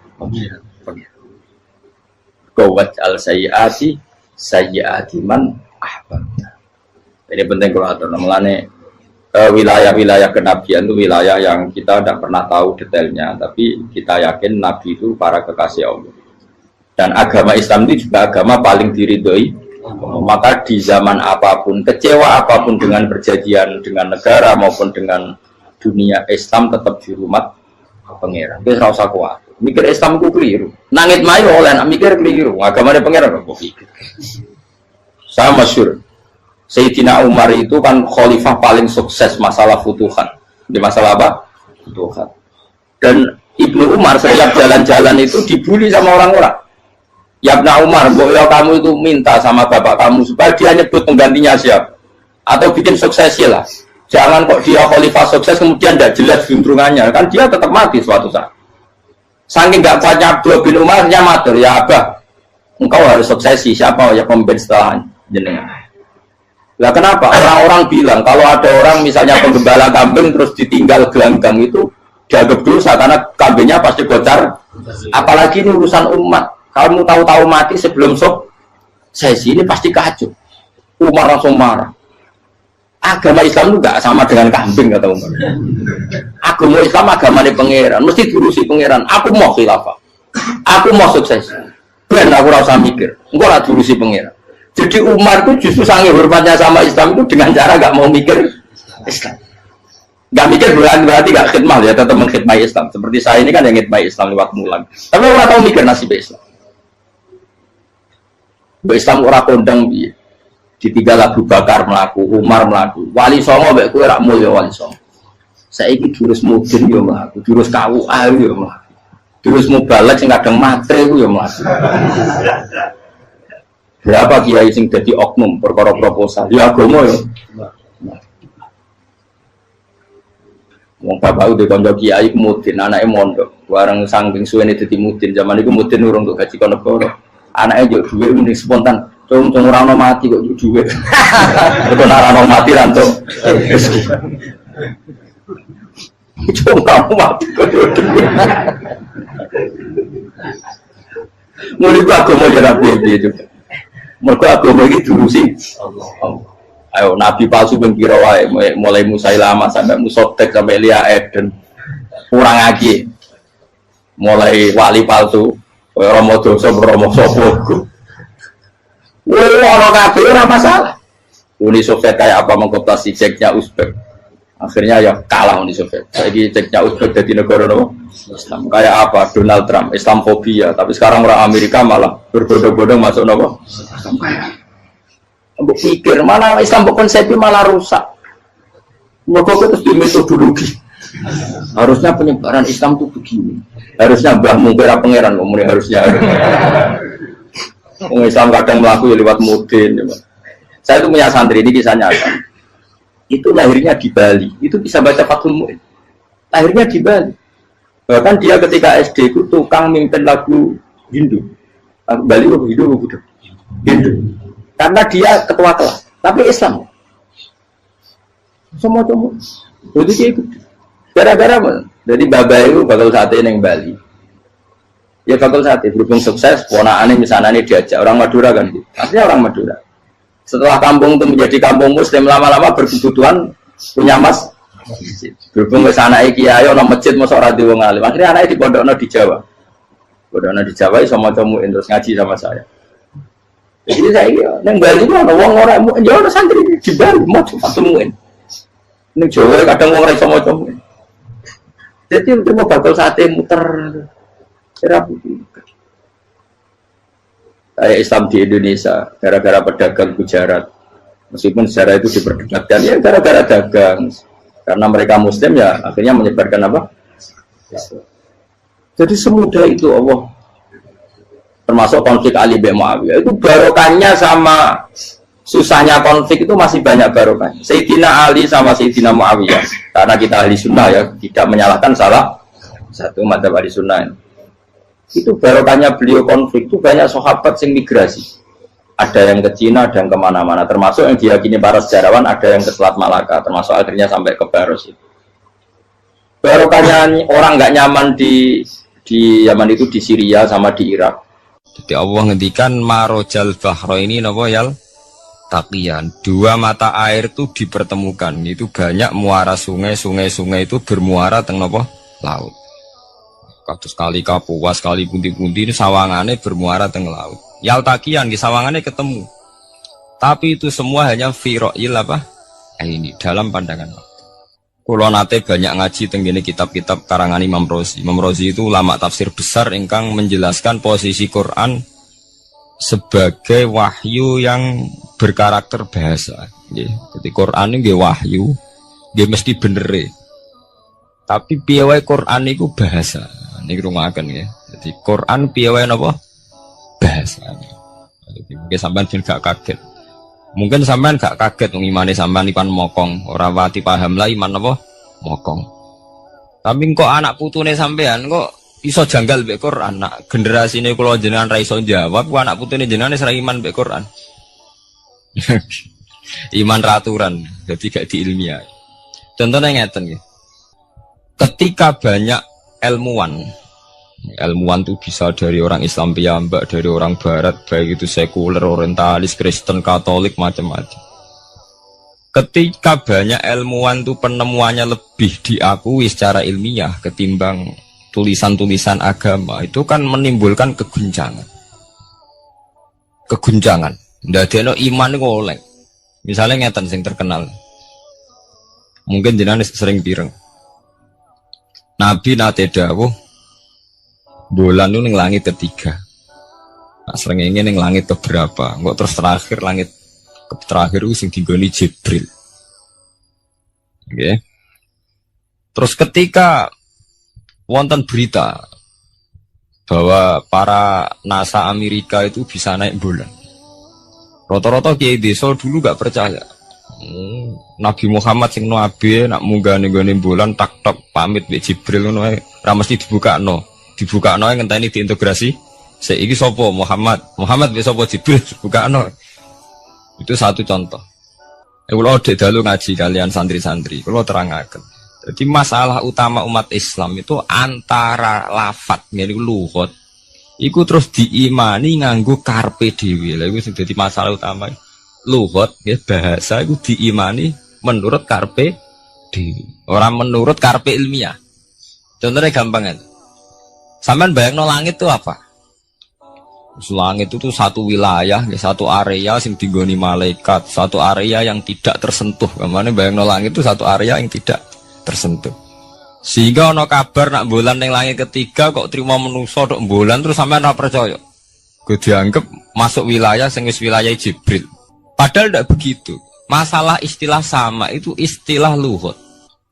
Qawat al sayyiati man ahbabta. Ini penting kalau atur namanya. Wilayah-wilayah kenabian itu wilayah yang kita tidak pernah tahu detailnya, tapi kita yakin Nabi itu para kekasih Allah. Dan agama Islam itu juga agama paling diridhoi. Maka di zaman apapun, kecewa apapun dengan perjanjian dengan negara maupun dengan dunia, Islam tetap di rumah pangeran. Itu tidak usah kuat. Mikir Islam itu keliru. Nangit mayu oleh mikir keliru. Agama pangeran kok pikir. Saya masyhur. Sayyidina Umar itu kan khalifah paling sukses masalah futuhan. Di masalah apa? Futuhan. Dan Ibnu Umar setiap jalan-jalan itu dibully sama orang-orang. Ya Ibnu Umar, boleh kamu itu minta sama bapak kamu supaya dia nyebut penggantinya siapa? Atau bikin suksesi lah. Jangan kok dia khalifah sukses kemudian tidak jelas juntrungannya. Kan dia tetap mati suatu saat. Saking gak kuatnya Abdullah bin Umar, dia matur, ya Abah, engkau harus suksesi. Siapa ya pemimpin setelah jenengan? Lah kenapa? Orang-orang bilang kalau ada orang misalnya penggembala kambing terus ditinggal gelanggang itu dianggap dosa karena kambingnya pasti bocor. Apalagi ini urusan umat. Kamu tahu-tahu mati sebelum sesi ini pasti kacau. Umar langsung marah. Agama Islam juga sama dengan kambing kata Umar. Agama Islam agamanya pangeran, mesti diurusi pangeran. Aku mau khilafah. Aku mau sukses. Ben aku rasa mikir. Engko ora diurusi pangeran. Jadi Umar itu justru sangat hormatnya sama Islam itu dengan cara gak mau mikir Islam. Gak mikir berarti gak khidmah ya, tetap mengkhidmati Islam. Seperti saya ini kan yang khidmati Islam lewat mulan. Tapi orang tahu mikir nasib Islam. Islam orang kondang biye. Ditinggal Abu Bakar melaku, Umar melaku. Wali Songo mbek kowe rak mulya Wali Songo. Saiki jurus mudin yo mlaku, jurus KUA yo mlaku. Jurus mubalek sing kadang matre ku yo mlaku. Berapa kiai sing dadi oknum perkara proposal? Ya agama ya. Wong bapak udah kanca kiai mudin, anake mondok. Bareng saking suwene dadi mudin, zaman iku mudin urung untuk gaji kono negara. Anake njuk dhuwit mending spontan. Cung ora ono mati kok njuk dhuwit. Betul ora ono mati ra entuk. Cung kamu mati kok njuk dhuwit. Mulai agama ya rapi juga. Mereka agama ini dulu sih. Ayo Nabi palsu pengkira wae mulai Musailama sampai Musotek sampai Lia Eden kurang lagi mulai wali palsu Romo dosa Romo sopo. Orang kabeh ora masalah. Uni Soviet kayak apa mengkooptasi ceknya Uzbek. Akhirnya ya kalah Uni Soviet. Lagi ceknya Uzbek jadi negara Islam. Kayak apa Donald Trump Islamfobia, tapi sekarang orang Amerika malah berbondong-bondong masuk nopo. Mbok pikir malah Islam konsepnya malah rusak. Mereka terus di metodologi. Harusnya penyebaran Islam itu begini. Harusnya Mbah Mungkira pangeran ngomongnya harusnya. Islam kadang melaku ya lewat mudin. Saya itu punya santri ini kisah nyata. itu lahirnya di Bali. Itu bisa baca Fathul Mu'in. Lahirnya di Bali. Bahkan dia ketika SD itu tukang mimpin lagu Hindu. Bali itu Hindu. Karena dia ketua kelas, tapi Islam. Semua. Jadi dia ikut. Gara-gara jadi babay itu bakal sate yang Bali. Ya bakal sate berhubung sukses, ponakannya misalnya ini diajak orang Madura kan, aslinya orang Madura. Setelah kampung itu menjadi kampung Muslim, lama-lama berkebutuhan punya mas. Berhubung ke sana kiai ono masjid mosok ora diwong alim. Akhirnya anaknya di pondokno di Jawa. Pondokno di Jawa iso maca muin terus ngaji sama saya. Jadi saya nang Bali ono wong ora muin, ya ono santri di Bali maca muin. Ning Jawa kadang wong ora iso maca muin. Jadi cuma bakal sate muter. Kayak Islam di Indonesia gara-gara pedagang Gujarat, meskipun sejarah itu diperdebatkan ya gara-gara dagang, karena mereka Muslim ya akhirnya menyebarkan apa? Jadi semudah itu Allah. Termasuk konflik Ali bin Muawiyah itu barokahnya sama susahnya konflik itu masih banyak barokahnya. Sayyidina Ali sama Sayyidina Muawiyah, karena kita ahli sunnah ya tidak menyalahkan salah satu madzhab ahli sunnah ini. Itu barokahnya beliau konflik itu banyak sahabat yang migrasi, ada yang ke Cina, ada yang kemana-mana, termasuk yang diyakini para sejarawan ada yang ke Selat Malaka, termasuk akhirnya sampai ke Baros itu. Barokahnya orang nggak nyaman di Yaman itu di Syria sama di Irak. Jadi Allah ngendikan marojal bahro ini napa yal taqiyan, dua mata air itu dipertemukan, itu banyak muara sungai itu bermuara teng napa laut. Kados kali Kapuas, kali pundi-pundi ini sawangannya bermuara teng laut. Yal taqiyan di sawangannya ketemu. Tapi itu semua hanya firoil apa? Ini dalam pandangan. Kulo nate banyak ngaji teng ngene kitab-kitab karangan Imam Rozi. Imam Rozi itu ulama tafsir besar ingkang menjelaskan posisi Quran sebagai wahyu yang berkarakter bahasa. Jadi Quran ini nggih wahyu, nggih mesti bener. Tapi piye wae Quran iku bahasa. Niki rungaken ya. Jadi Quran piye wae napa? Bahasa. Jadi mungkin sampean gak kaget. Mungkin sampean gak kaget wong imane sampean ikan mokong, ora wati paham lah iman apa? Mokong. Tapi kok anak putune sampean kok iso janggal mbek Quran. Nak generasine kula jenengan ra iso jawab, ku anak putune jenengan wis ra iman mbek Quran. Iman raturan, jadi gak diilmiah. Contohnya ngeten nggih. Ketika banyak ilmuwan itu bisa dari orang Islam piyambak, dari orang Barat, baik itu sekuler, orientalis, Kristen, Katolik, macam-macam. Ketika banyak ilmuwan itu penemuannya lebih diakui secara ilmiah ketimbang tulisan-tulisan agama, itu kan menimbulkan keguncangan. Ndadekno iman iku oleh. Misalnya ngeten sing terkenal. Mungkin jenengan sering pireng. Nabi nate dawuh bulan itu ning langit ketiga. Nah, srengenge ning langit keberapa? Kok terus terakhir langit terakhir itu sing dinggoni Jibril. Oke. Terus ketika wonten berita bahwa para NASA Amerika itu bisa naik bulan. Rata-rata kiai desa dulu gak percaya. Nabi Muhammad sing nabi nak munggah ning gone bulan tak pamit mbek Jibril ngono ae ra mesti dibukakno ngenteni diintegrasi saiki sapa Muhammad mbek sapa Jibril dibukakno. Itu satu contoh. Kula dek dalu ngaji kalian santri-santri kula terangaken. Jadi masalah utama umat Islam itu antara lafadz ngene lugat iku terus diimani nganggo karpe dhewe. Lha iku sing dadi masalah utama. Lugat ya bahasa itu diimani menurut karpe dhewe, orang menurut karpe ilmiah. Contohnya gampang kan. Sampean bayangno langit itu apa? Langit itu satu wilayah, satu area sing dinggoni malaikat, satu area yang tidak tersentuh. Kamane bayangno langit itu satu area yang tidak tersentuh. Sehingga ono kabar nak bulan ning langit ketiga kok trimo menungso tok bulan terus sampean ora percaya. Gue dianggap masuk wilayah sing wis wilayah Jibril. Padahal tidak begitu. Masalah istilah sama itu istilah lughat.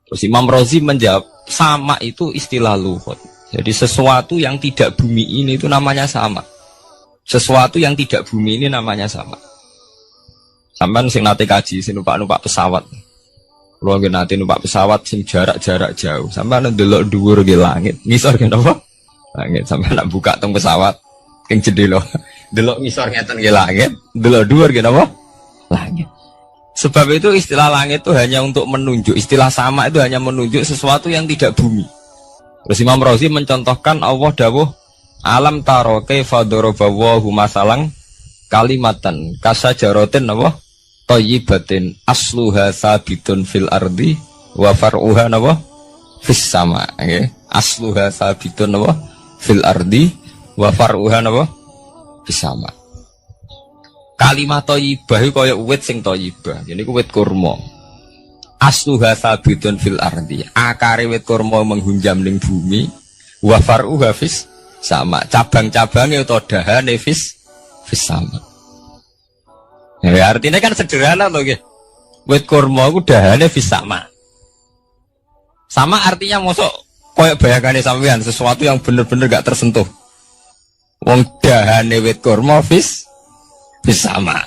Terus Imam Rozi menjawab sama itu istilah lughat. Jadi sesuatu yang tidak bumi ini itu namanya sama. Sesuatu yang tidak bumi ini namanya sama. Sampean sing nate kaji sing numpak pesawat. Kalau nggih nanti numpak pesawat sing jarak-jarak jauh, sampai ndelok dhuwur nggih langit, ngisor nggih napa? Langit sampai nak buka teng pesawat, king jendela, delok ngisor ngeten nggih langit, delok dhuwur nggih napa? Langit. Sebab itu istilah langit itu hanya untuk menunjuk, istilah sama itu hanya menunjuk sesuatu yang tidak bumi. Terus Imam Razi mencontohkan Allah dawuh alam taro kaifa daraballahu masalang kalimatan kasajaratin apa thayyibatin asluha sabitun fil ardi wa far'uha napa fis sama nggih asluha sabitun napa fil ardi wa far'uha napa fis sama. Kalimat thayyibah iku kaya wit sing thayyibah jadi ku wit kurma asluha sabitun fil ardi akare wit kurma menghunjam ning bumi wa far'uha fis sama cabang-cabangnya atau dahane fis sama. Ya, artinya kan sederhana loh gitu. Wit kurma itu dahane fis sama. Sama artinya mosok koyok bayangane sampean sesuatu yang bener-bener gak tersentuh. Wong dahane wit kurma fis sama.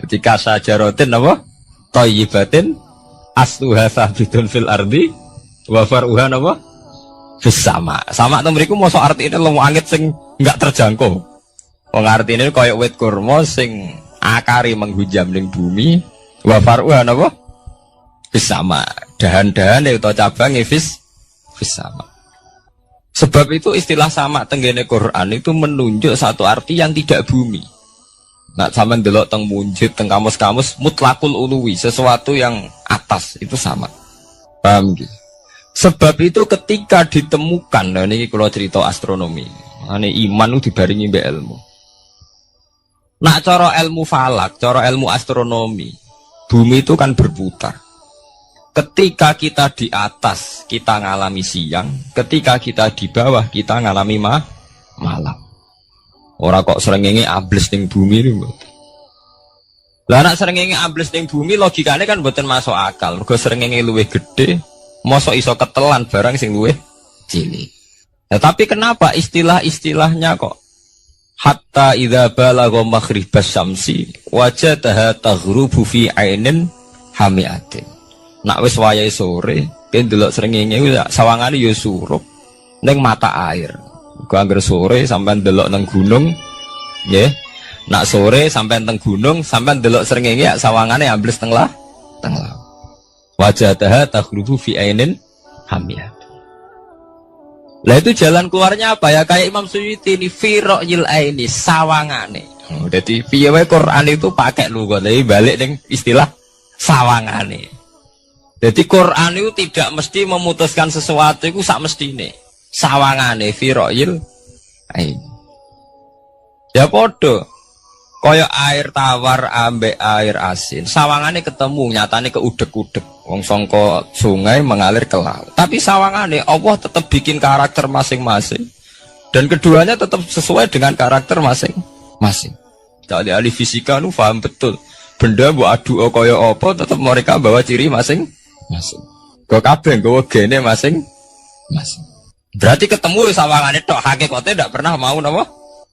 Jadi kasajaratin apa? Thayyibatin asluha sabitun fil ardi wa far'uha apa? Fis sama. Sama to mriku mosok artine lemu angin sing gak terjangkau. Wong artine koyok wit kurma sing akari menghujam ning bumi wa far'uha napa fis sama dahan-dahan utawa cabang fis sama. Sebab itu istilah sama tenggene Quran itu menunjuk satu arti yang tidak bumi. Nak sampean delok teng munjid teng kamus-kamus mutlakul uluwi sesuatu yang atas itu sama. Paham gitu? Sebab itu ketika ditemukan nah ini kalau cerita astronomi ane iman itu dibaringi mbek ilmu. Nak cara ilmu falak, cara ilmu astronomi, bumi itu kan berputar. Ketika kita di atas, kita ngalami siang. Ketika kita di bawah, kita ngalami malam. Orang kok srengenge ables ning bumi ini. Lah nak srengenge ables ning bumi, logikanya kan mboten masuk akal. Mergo srengenge luwih gede, mosok iso ketelan barang sing luwih cilik. Nah, tapi kenapa istilah-istilahnya kok hatta idza balagha maghribas syamsi wajadaha taghrubu fi ainin hamiatin. Nak wis wayahe sore, ben delok srengenge sawangane ya surup ning mata air. Ku anggere sore sampean delok nang gunung, nggih. Nak sore sampean teng gunung, sampean delok srengenge sawangane ambles teng laut. Wajadaha taghrubu fi ainin hamiatin. Lah itu jalan keluarnya apa ya kayak Imam Suyuti ini firaqil aini sawangane. Jadi piye wae Quran itu pakai lugu tapi balik ning istilah sawangane. Jadi Quran itu tidak mesti memutuskan sesuatu itu sak mestine. Sawangane firaqil aini. Ya padha kaya air tawar ambek air asin. Sawangane ketemu nyatane keudek-udek. Wong sangka sungai mengalir ke laut. Tapi sawangane Allah tetap bikin karakter masing-masing. Dan keduanya tetap sesuai dengan karakter masing-masing. Jadi ahli fisika nu paham betul. Benda mbok adu kaya apa tetap mereka bawa ciri masing-masing. Kok kabeh nggawa gene masing-masing. Berarti ketemu sawangane tok hakikate ndak pernah mau napa?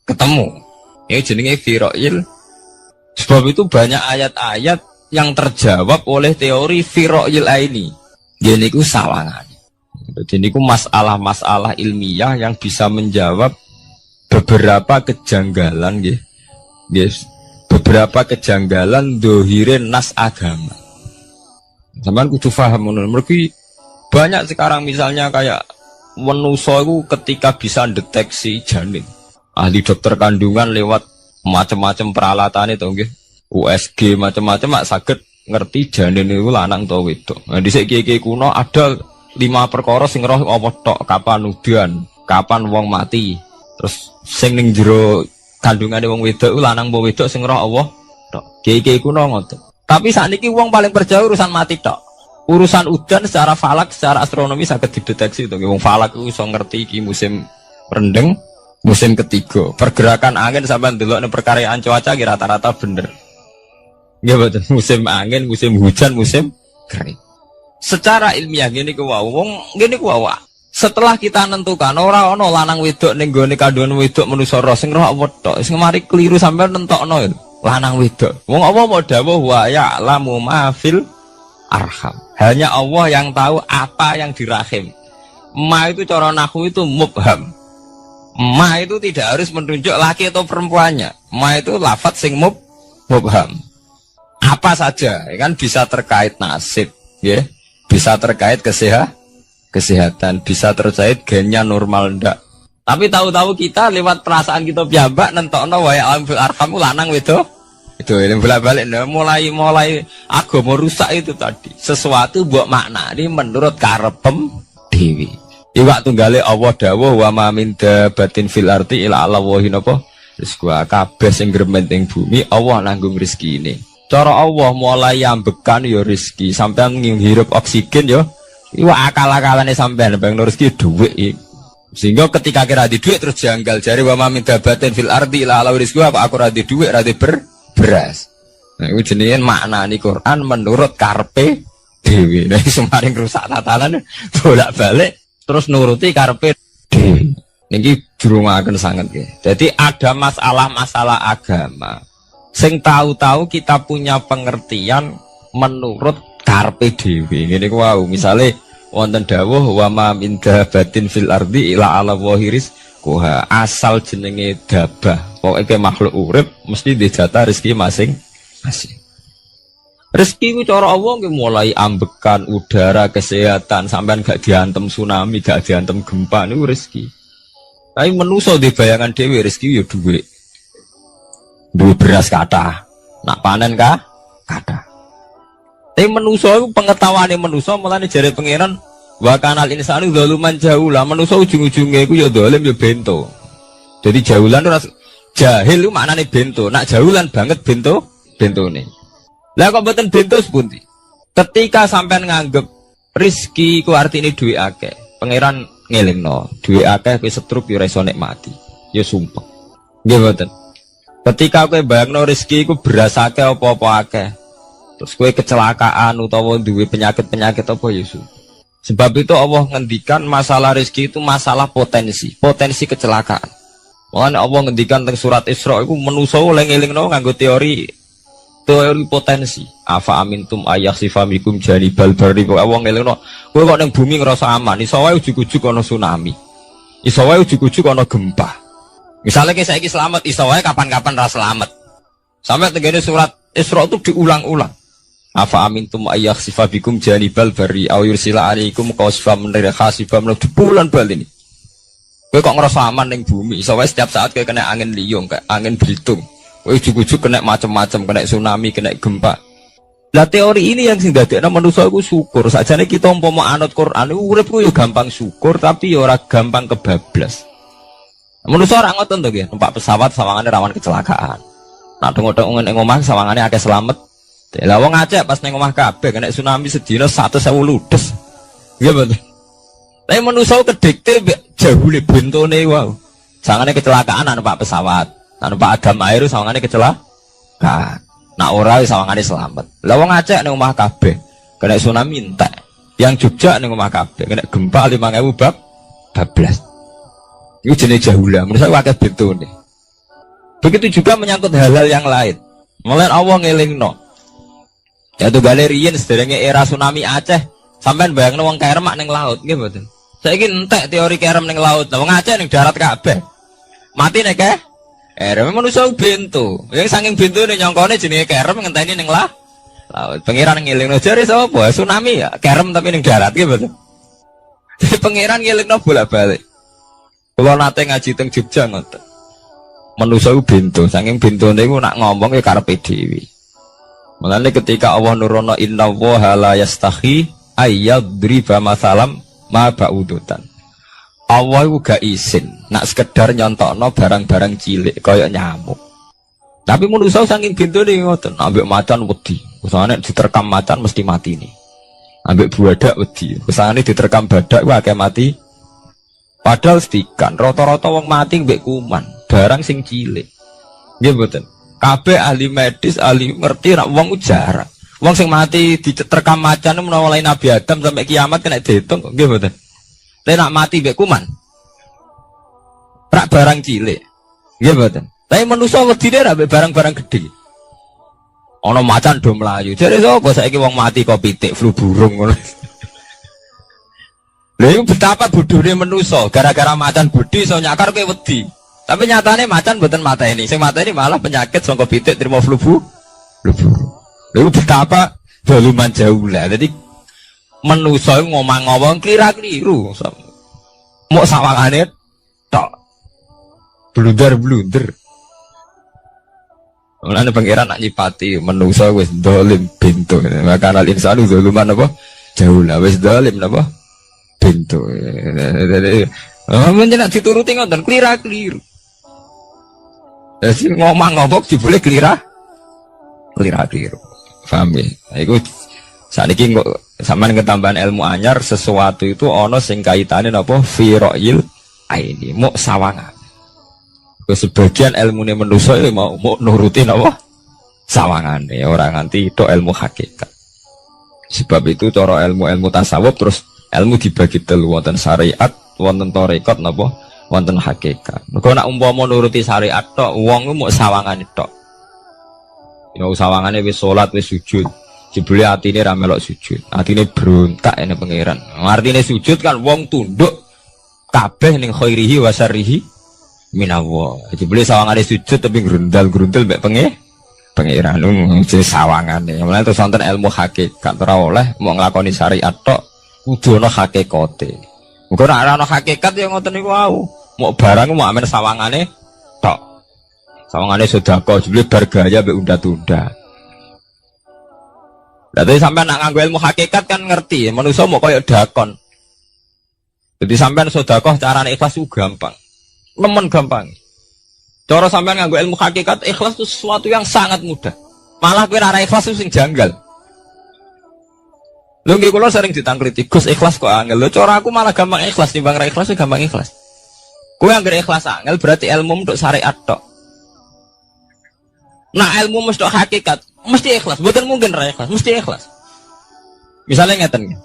Ketemu. Ini jenenge firaqil. Sebab itu banyak ayat-ayat yang terjawab oleh teori firaqil aini. Jadi itu sawangan. Jadi ini masalah-masalah ilmiah yang bisa menjawab beberapa kejanggalan, yes. Beberapa kejanggalan dohirin nas agama. Sampeyan kudu paham ngono. Mergi banyak sekarang misalnya kayak manusa itu ketika bisa deteksi janin. Ahli dokter kandungan lewat macam-macam peralatan itu nggih. USG macam-macam mak saged ngerti janin itu lanang ta wedok. Nah dhisik kiye-kiye kuno ada 5 perkara sing roh apa tok, kapan udan, kapan wong mati. Terus sing ning jero kandungane wong wedok ku lanang apa wedok sing roh Allah tok. Kiye-kiye kuno ngoten. Tapi sakniki wong paling percaya urusan mati tok. Urusan udan secara falak, secara astronomi saged dideteksi to. Wong falak ku iso ngerti iki musim rendeng, musim ketiga. Pergerakan angin sampai ndelok ning perkaryaan cuaca ki rata-rata bener. Ya betul, musim angin, musim hujan, musim kering. Secara ilmiah gini ku wong gini ku setelah kita nentukan ora ana lanang wedok ning gone kandungan wedok manusa roh sing roh apa tok. Sing mari keliru sampean nentokno lanang wedok. Wong apa mau dawuh wa ya lamu ma fil arham. Hanya Allah yang tahu apa yang di rahim. Ma itu cara nahwu itu mubham. Ma itu tidak harus menunjuk laki atau perempuannya. Ma itu lafadz sing mubham. Apa saja, ya kan bisa terkait nasib, ya, bisa terkait kesehatan, bisa terkait gennya normal ndak. Tapi tahu-tahu kita lewat perasaan kita piyambak nentokno wae alam fil arham lanang wedok. Itu yang bolak-balik mulai agama rusak itu tadi. Sesuatu buat makna ini menurut karepem dewi. Iwak tunggale Allah dawuh wa ma min dabatin fil ardi illa ala wahi napa? Rizku kabeh sing gremeng ing bumi Allah nanggung rezeki ini. Cara Allah mulai ambekan ya rezeki sampean ngirup oksigen ya. Iwak akal-akalane sampean bang rezeki dhuwit. Sehingga ketika kira di duit terus janggal jari wa ma min dabatin fil ardi illa ala rizku apa aku ra di duit ra di beras. Nah, itu jenenge maknani Quran menurut karpe dewi. Nah, semaring rusak tatanan bolak-balik terus nuruti karpe dewi. Niki durungaken sanget nggih. Jadi ada masalah-masalah agama. Sing tahu-tahu kita punya pengertian menurut karpe dewi. Ngene ku wau, misale wonten dawuh wa ma min dabatin fil ardi ila ala wahiris kuha asal jenenge dabah pokoke makhluk urip mesti dijatah rezeki masing-masing. Rezeki ku cara Allah nggih mulai ambekan udara kesehatan sampean gak diantem tsunami gak diantem gempa niku rezeki. Tapi manusa di bayangan dhewe rezeki ya dhuwit. Duwe beras kathah. Nak panen kathah. Tapi manusia itu pengetahuan manusia mulane jare pangeran wa kanal insanu zaluman jahula. Manusia ujung-ujungnya itu ya zalim ya bento. Jadi jahulan itu jahil itu maknane bento. Nak jahulan banget bentone. Lah kok mboten bento sepundi? Ketika sampean nganggep rezeki ku artine duwe akeh. Pangeran ngelingno, duwe akeh kowe setruk ya ora iso nikmati. Ya sumpek. Nggih mboten. Ketika kowe bayangno rezeki ku beras akeh apa-apa akeh. Terus kue kecelakaan utawa duwe penyakit apa Yesus. Sebab itu Allah ngendikan masalah rezeki itu masalah potensi kecelakaan. Makanya Allah ngendikan tentang surat Isra itu manusa oleh ngelingno nganggo teori potensi. Afa amintum ayakhsifamikum janibal barri. Allah ngelingno kowe kok ning bumi ngrasa aman, iso wae ujug-ujug ana tsunami. Iso wae ujug-ujug ana gempa. Misalnya kayak saiki selamat, iso wae kapan-kapan ra selamat. Sampai tenggene surat Isra itu diulang-ulang. Afa amintum ayakhsifa bikum janibal bari aw yursila alaikum qasfa min khasifa min bulan bal ini. Kowe kok ngerasa aman ning bumi, iso wae setiap saat kowe kena angin liung, kayak angin belitung. Kowe ujug-ujug kena macam-macam, kena tsunami, kena gempa. Lah teori ini yang sing dadekno manusa iku syukur. Sakjane kita umpama anut Quran urip ku yo gampang syukur tapi yo ora gampang kebablas. Manusa ora ngoten to nggih, numpak pesawat sawangane rawan kecelakaan. Nah dong-dong ning omah sawangane akeh slamet. Lah wong Aceh pas ning omah kabeh kena tsunami sedina 100.000 ludes. Nggih betul. Tapi manusa kedikte jahule bentone wae. Sawangane kecelakaan numpak pesawat. Numpak agam air sawangane kecelakaan. Nak ora sawangane selamat. Lah wong Aceh ning omah kabeh kena tsunami entek. Yang Jogja ning omah kabeh kena gempa 5.000 bablas. Iku jenenge jahula. Manusa akeh bentone. Begitu juga menyangkut hal-hal yang lain. Mulai Allah ngelingno. Jatuh galerian sederenge era tsunami Aceh. Sampean bayangno wong keremak ning laut, nggih mboten. Saiki entek teori kerem ning laut. Wong Aceh ning darat kabeh. Mati nek kerem manusa bento. Yang saking bentone nyongkone jenenge kerem ngenteni ning laut. Pangeran ngelingno jare sapa? Tsunami ya, kerem tapi ning darat, nggih mboten. Jadi pangeran ngelingno bolak-balik. Kula nate ngaji teng Jogja ngoten. Manusa bento, saking bentone iku nak ngomong ya karepe dhewe. Mulane ketika Allah nurono inna woha la yastahi ayyadriba masalam ma ba'udutan. Allah itu gak izin nak sekedar nyontokno barang-barang cilik kaya nyamuk. Tapi manusia saking bintone ngoten, ambek macan wedi. Usahane diterkam macan mesti mati nih. Ambek buadak wedi. Usahane diterkam badak ku akeh mati. Padahal sedikan rata-rata wong mati mbek kuman, barang sing cilik. Nggih mboten. Kabeh ahli medis, ahli ngerti nak wong jarang. Wong sing mati diterkam macan menawa mulai Nabi Adam sampai kiamat kena diitung kok nggih mboten. Lek nak mati mbek kuman. Rak barang cilik. Nggih mboten. Tapi manusa wedine ra mbek barang-barang gedhe. Ono macan do mlayu. Jare sapa saiki wong mati kok pitik flu burung ngono. Lha iku betapa bodhone manusa, gara-gara macan budi iso nyakar kowe wedi. Tapi nyatane macan mboten mateni. Sing mateni malah penyakit saka pitik trimo flu burung. Lha iku betapa daluman jauh lah. Dadi manusa ngomong-ngomong klira-kliru. Mok sawangane tok. Blunder-blunder. Mulane pangeran nak nyipati manusa wis dolim bintu. Maka al insanu zaluman apa? Jauh lah wis dolim napa? Bintu. Menjenak dituruti ngoten klira-kliru. Dadi ngomong-ngomong dibule klira-kliru. Paham ya? Iku sakniki kok sampean ketambahan ilmu anyar sesuatu itu ana sing kaitane napa? Fi ra'il aini, mok sawangan. Sebagian ilmune manusa ya mau nurutin apa sawangane ora nganti tok ilmu hakikat. Sebab itu cara ilmu tasawuf terus ilmu dibagi telu, wonten syariat, wonten tarekat napa wonten hakikat. Mergo nek umpama nuruti syariat tok wong mau sawangane tok. Ya sawangane wis salat wis sujud. Jebule atine ra melok sujud. Atine berontak ene pangeran. Artine sujud kan wong tunduk kabeh ning khairihi wa syarrihi minawa. Jebule sawangane sujud tapi grundal-grundal mbek pangeran jenenge sawangane. Mulane terus wonten ilmu hakikat ora oleh mau nglakoni syariat tok kudu ana hakikate. Muga nek ora ana hakikat ya ngoten niku wau. Mau barang mau amen sawangane tok. Sawangane sedekah jebule bar gaya mbek unda-unda. Dadi sampean nak nganggo ilmu hakikat kan ngerti, manusa mau koyo dakon. Jadi sampean sedekah carane ikhlas ku gampang. Nemen gampang. Cara sampean nganggo ilmu hakikat ikhlas itu sesuatu yang sangat mudah. Malah kowe ora ikhlas itu sing janggal. Lho nggih kula sering ditangkliti, Gus ikhlas kok angel. Lho cara aku malah gampang ikhlas timbang ra ikhlas gampang ikhlas. Kowe anggere ikhlas angel berarti ilmu untuk syariat tok. Nah ilmu mesti hakikat, mesti ikhlas. Mboten mungkin ra ikhlas, mesti ikhlas. Misalnya ngeten.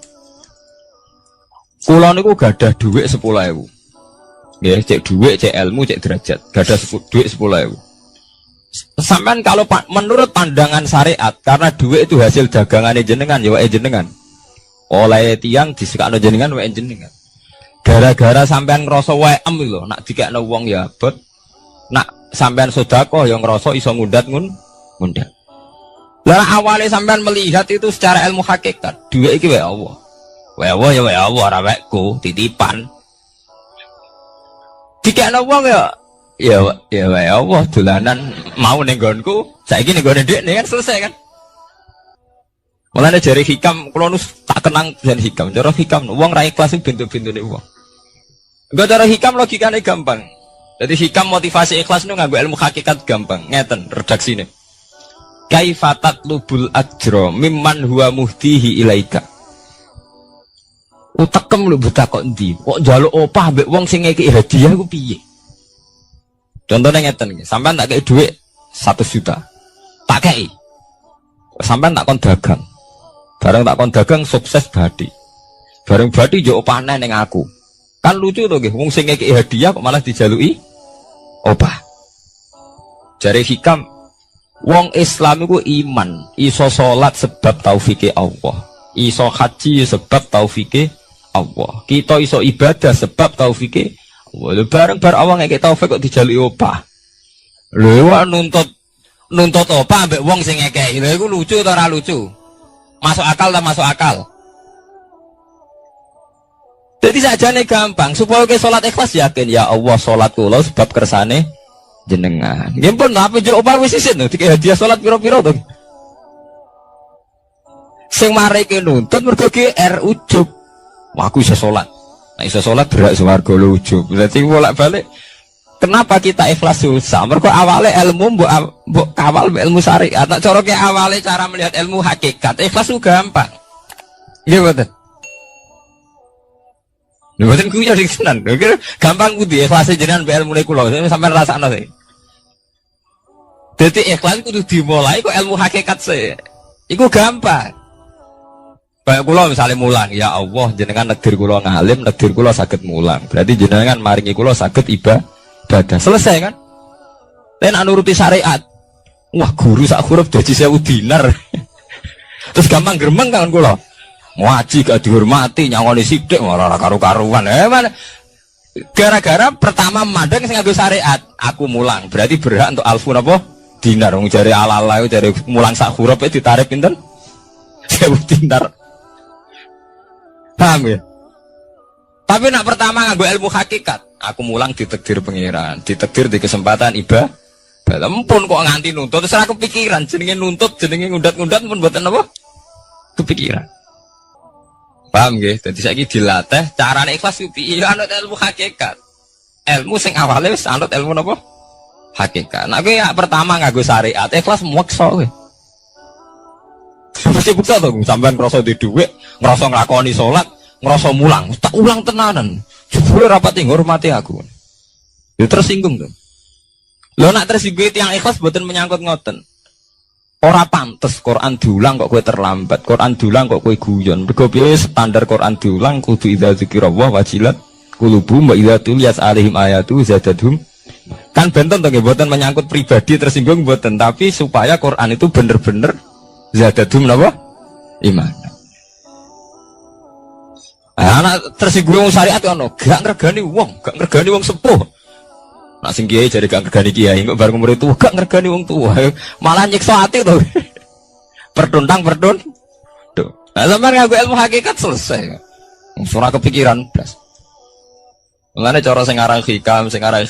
Kula niku gadah dhuwit 10.000. Ya, cek duit, cek ilmu, cek derajat. Gak ada duit 10.000. Sampai kalau menurut pandangan syariat, karena duit itu hasil dagangan jenengan, ya jenengan. Oleh tiang disekakno jenengan, jenengan. Gara-gara sampean ngerasa waem lho, nak dikekno wong ya abot. Nak sampean sedekah yang ngerasa iso ngundat ngundat. Lah awalnya sampean melihat itu secara ilmu hakikat, duit iki wae Allah. Wae Allah ya wae Allah, ora wekku, titipan. Dikekno wong ya wae Allah dolanan mau ning nggonku, saiki ning nggone dhekne kan selesai kan. Mulane jare hikam kula nu tak kenang jan hikam. Cara hikam wong ra ikhlas bintu-bintune wong. Engko cara hikam logikane gampang. Jadi hikam motivasi ikhlas nu nganggo ilmu hakikat gampang. Ngeten redaksine. Kaifatat lubul ajra mimman huwa muhtihi ilaika. Utekem lho buta kok endi? Kok njaluk opah mbek wong sing ngeki hadiah ku piye? Contohnya ngeten iki, sampean tak kei dhuwit 1 juta. Tak kei. Sampean tak kon dagang. Bareng tak kon dagang sukses badi. Bareng badi yo opahne ning aku. Kan lucu to nggih, wong sing ngeki hadiah kok malah dijaluki opah. Jare hikam wong Islam iku iman, iso salat sebab taufike Allah. Iso haji sebab taufike Allah. Kita iso ibadah sebab taufike Allah. Bareng-bareng Allah ngekek taufik kok dijaluki opah. Lho nuntut opah mbek wong sing ngekeki. Lha iku lucu ta ora lucu? Masuk akal ta masuk akal? Jadi sajane gampang supaya ke salat ikhlas yakin ya Allah salat kula sebab kersane jenengan. Nggih pun apa jero opah wis isin dikek hadiah salat pira-pira to. Sing mareke nuntut mergo GR ujub. Wah, aku iso salat. Nek iso salat berak swarga lho ujub. Berarti bolak-balik kenapa kita ikhlas susah? Mergo awale ilmu mbok kawal ilmu syariat. Nek cara ke awale cara melihat ilmu hakikat, ikhlas ku gampang. Nggih mboten. Lha mboten ku ya tenan. Gampang ku di ikhlas jenengan mbek ilmune kula. Sampeyan rasakno sih. Dadi ikhlas kudu dimulai kok ilmu hakikat sih. Iku gampang. Kayak kula misalnya mulang, ya Allah jenengan negdir kula ngalim, negdir kula saged mulang. Berarti jenengan maringi kula saged ibadah. Selesai kan? Nek nuruti syariat. Wah, guru sak huruf dadi 1000 dinar. Terus gampang gremeng kan kula. Ngaji gak dihormati, nyangoni sithik ora karu-karuan. Mana? Gara-gara pertama mandang sing nganggo syariat, aku mulang. Berarti berhak untuk alfun apa? Dinar. Wong jare ala-ala jare mulang sak huruf ditarik pinten? 1000 dinar. Paham ya? Tapi nak pertama nganggo ilmu hakikat, aku mulang ditakdir pengiran, ditakdir di kesempatan ibadah. Ampun kok nganti nuntut, terus aku pikiran jenenge nuntut, jenenge ngundat-ngundat pun mboten apa? Kepikiran. Paham nggih? Dadi saiki dilatih carane ikhlas piye anut ilmu hakikat. Ilmu sing awale wis anut ilmu napa? Hakikat. Nek kowe ya pertama nganggo syariat, ikhlas meksa kowe. Mesti bukti to, sampean ngrasa di dhuwit, ngrasa nglakoni salat, ngrasa mulang, tak ulang tenanan. Jebule rapati ngurmati aku. Ya tersinggung to. Lho nak tersinggung tiyang ikhlas mboten menyangkut ngoten. Ora pantes Quran diulang kok kowe terlambat, Quran diulang kok kowe guyon. Mergo piye standar Quran diulang kudu idza dzikrallah wajilat qulubuhum wa idza tuliyat alaihim ayatu zadadhum. Kan benten to nggih mboten menyangkut pribadi tersinggung mboten, tapi supaya Quran itu bener-bener zadadhum napa? Iman. Anak tersinggung syariat ono, gak ngregani wong sepuh. Nak sing kiai jadi gak ngergani kiai, kok bareng umur itu gak ngergani wong tua, malah nyiksa hati tuh. Tuh. Nah, sampean nganggo ilmu hakikat selesai. Ora kepikiran blas. Mulane cara sing aran hikam, sing aran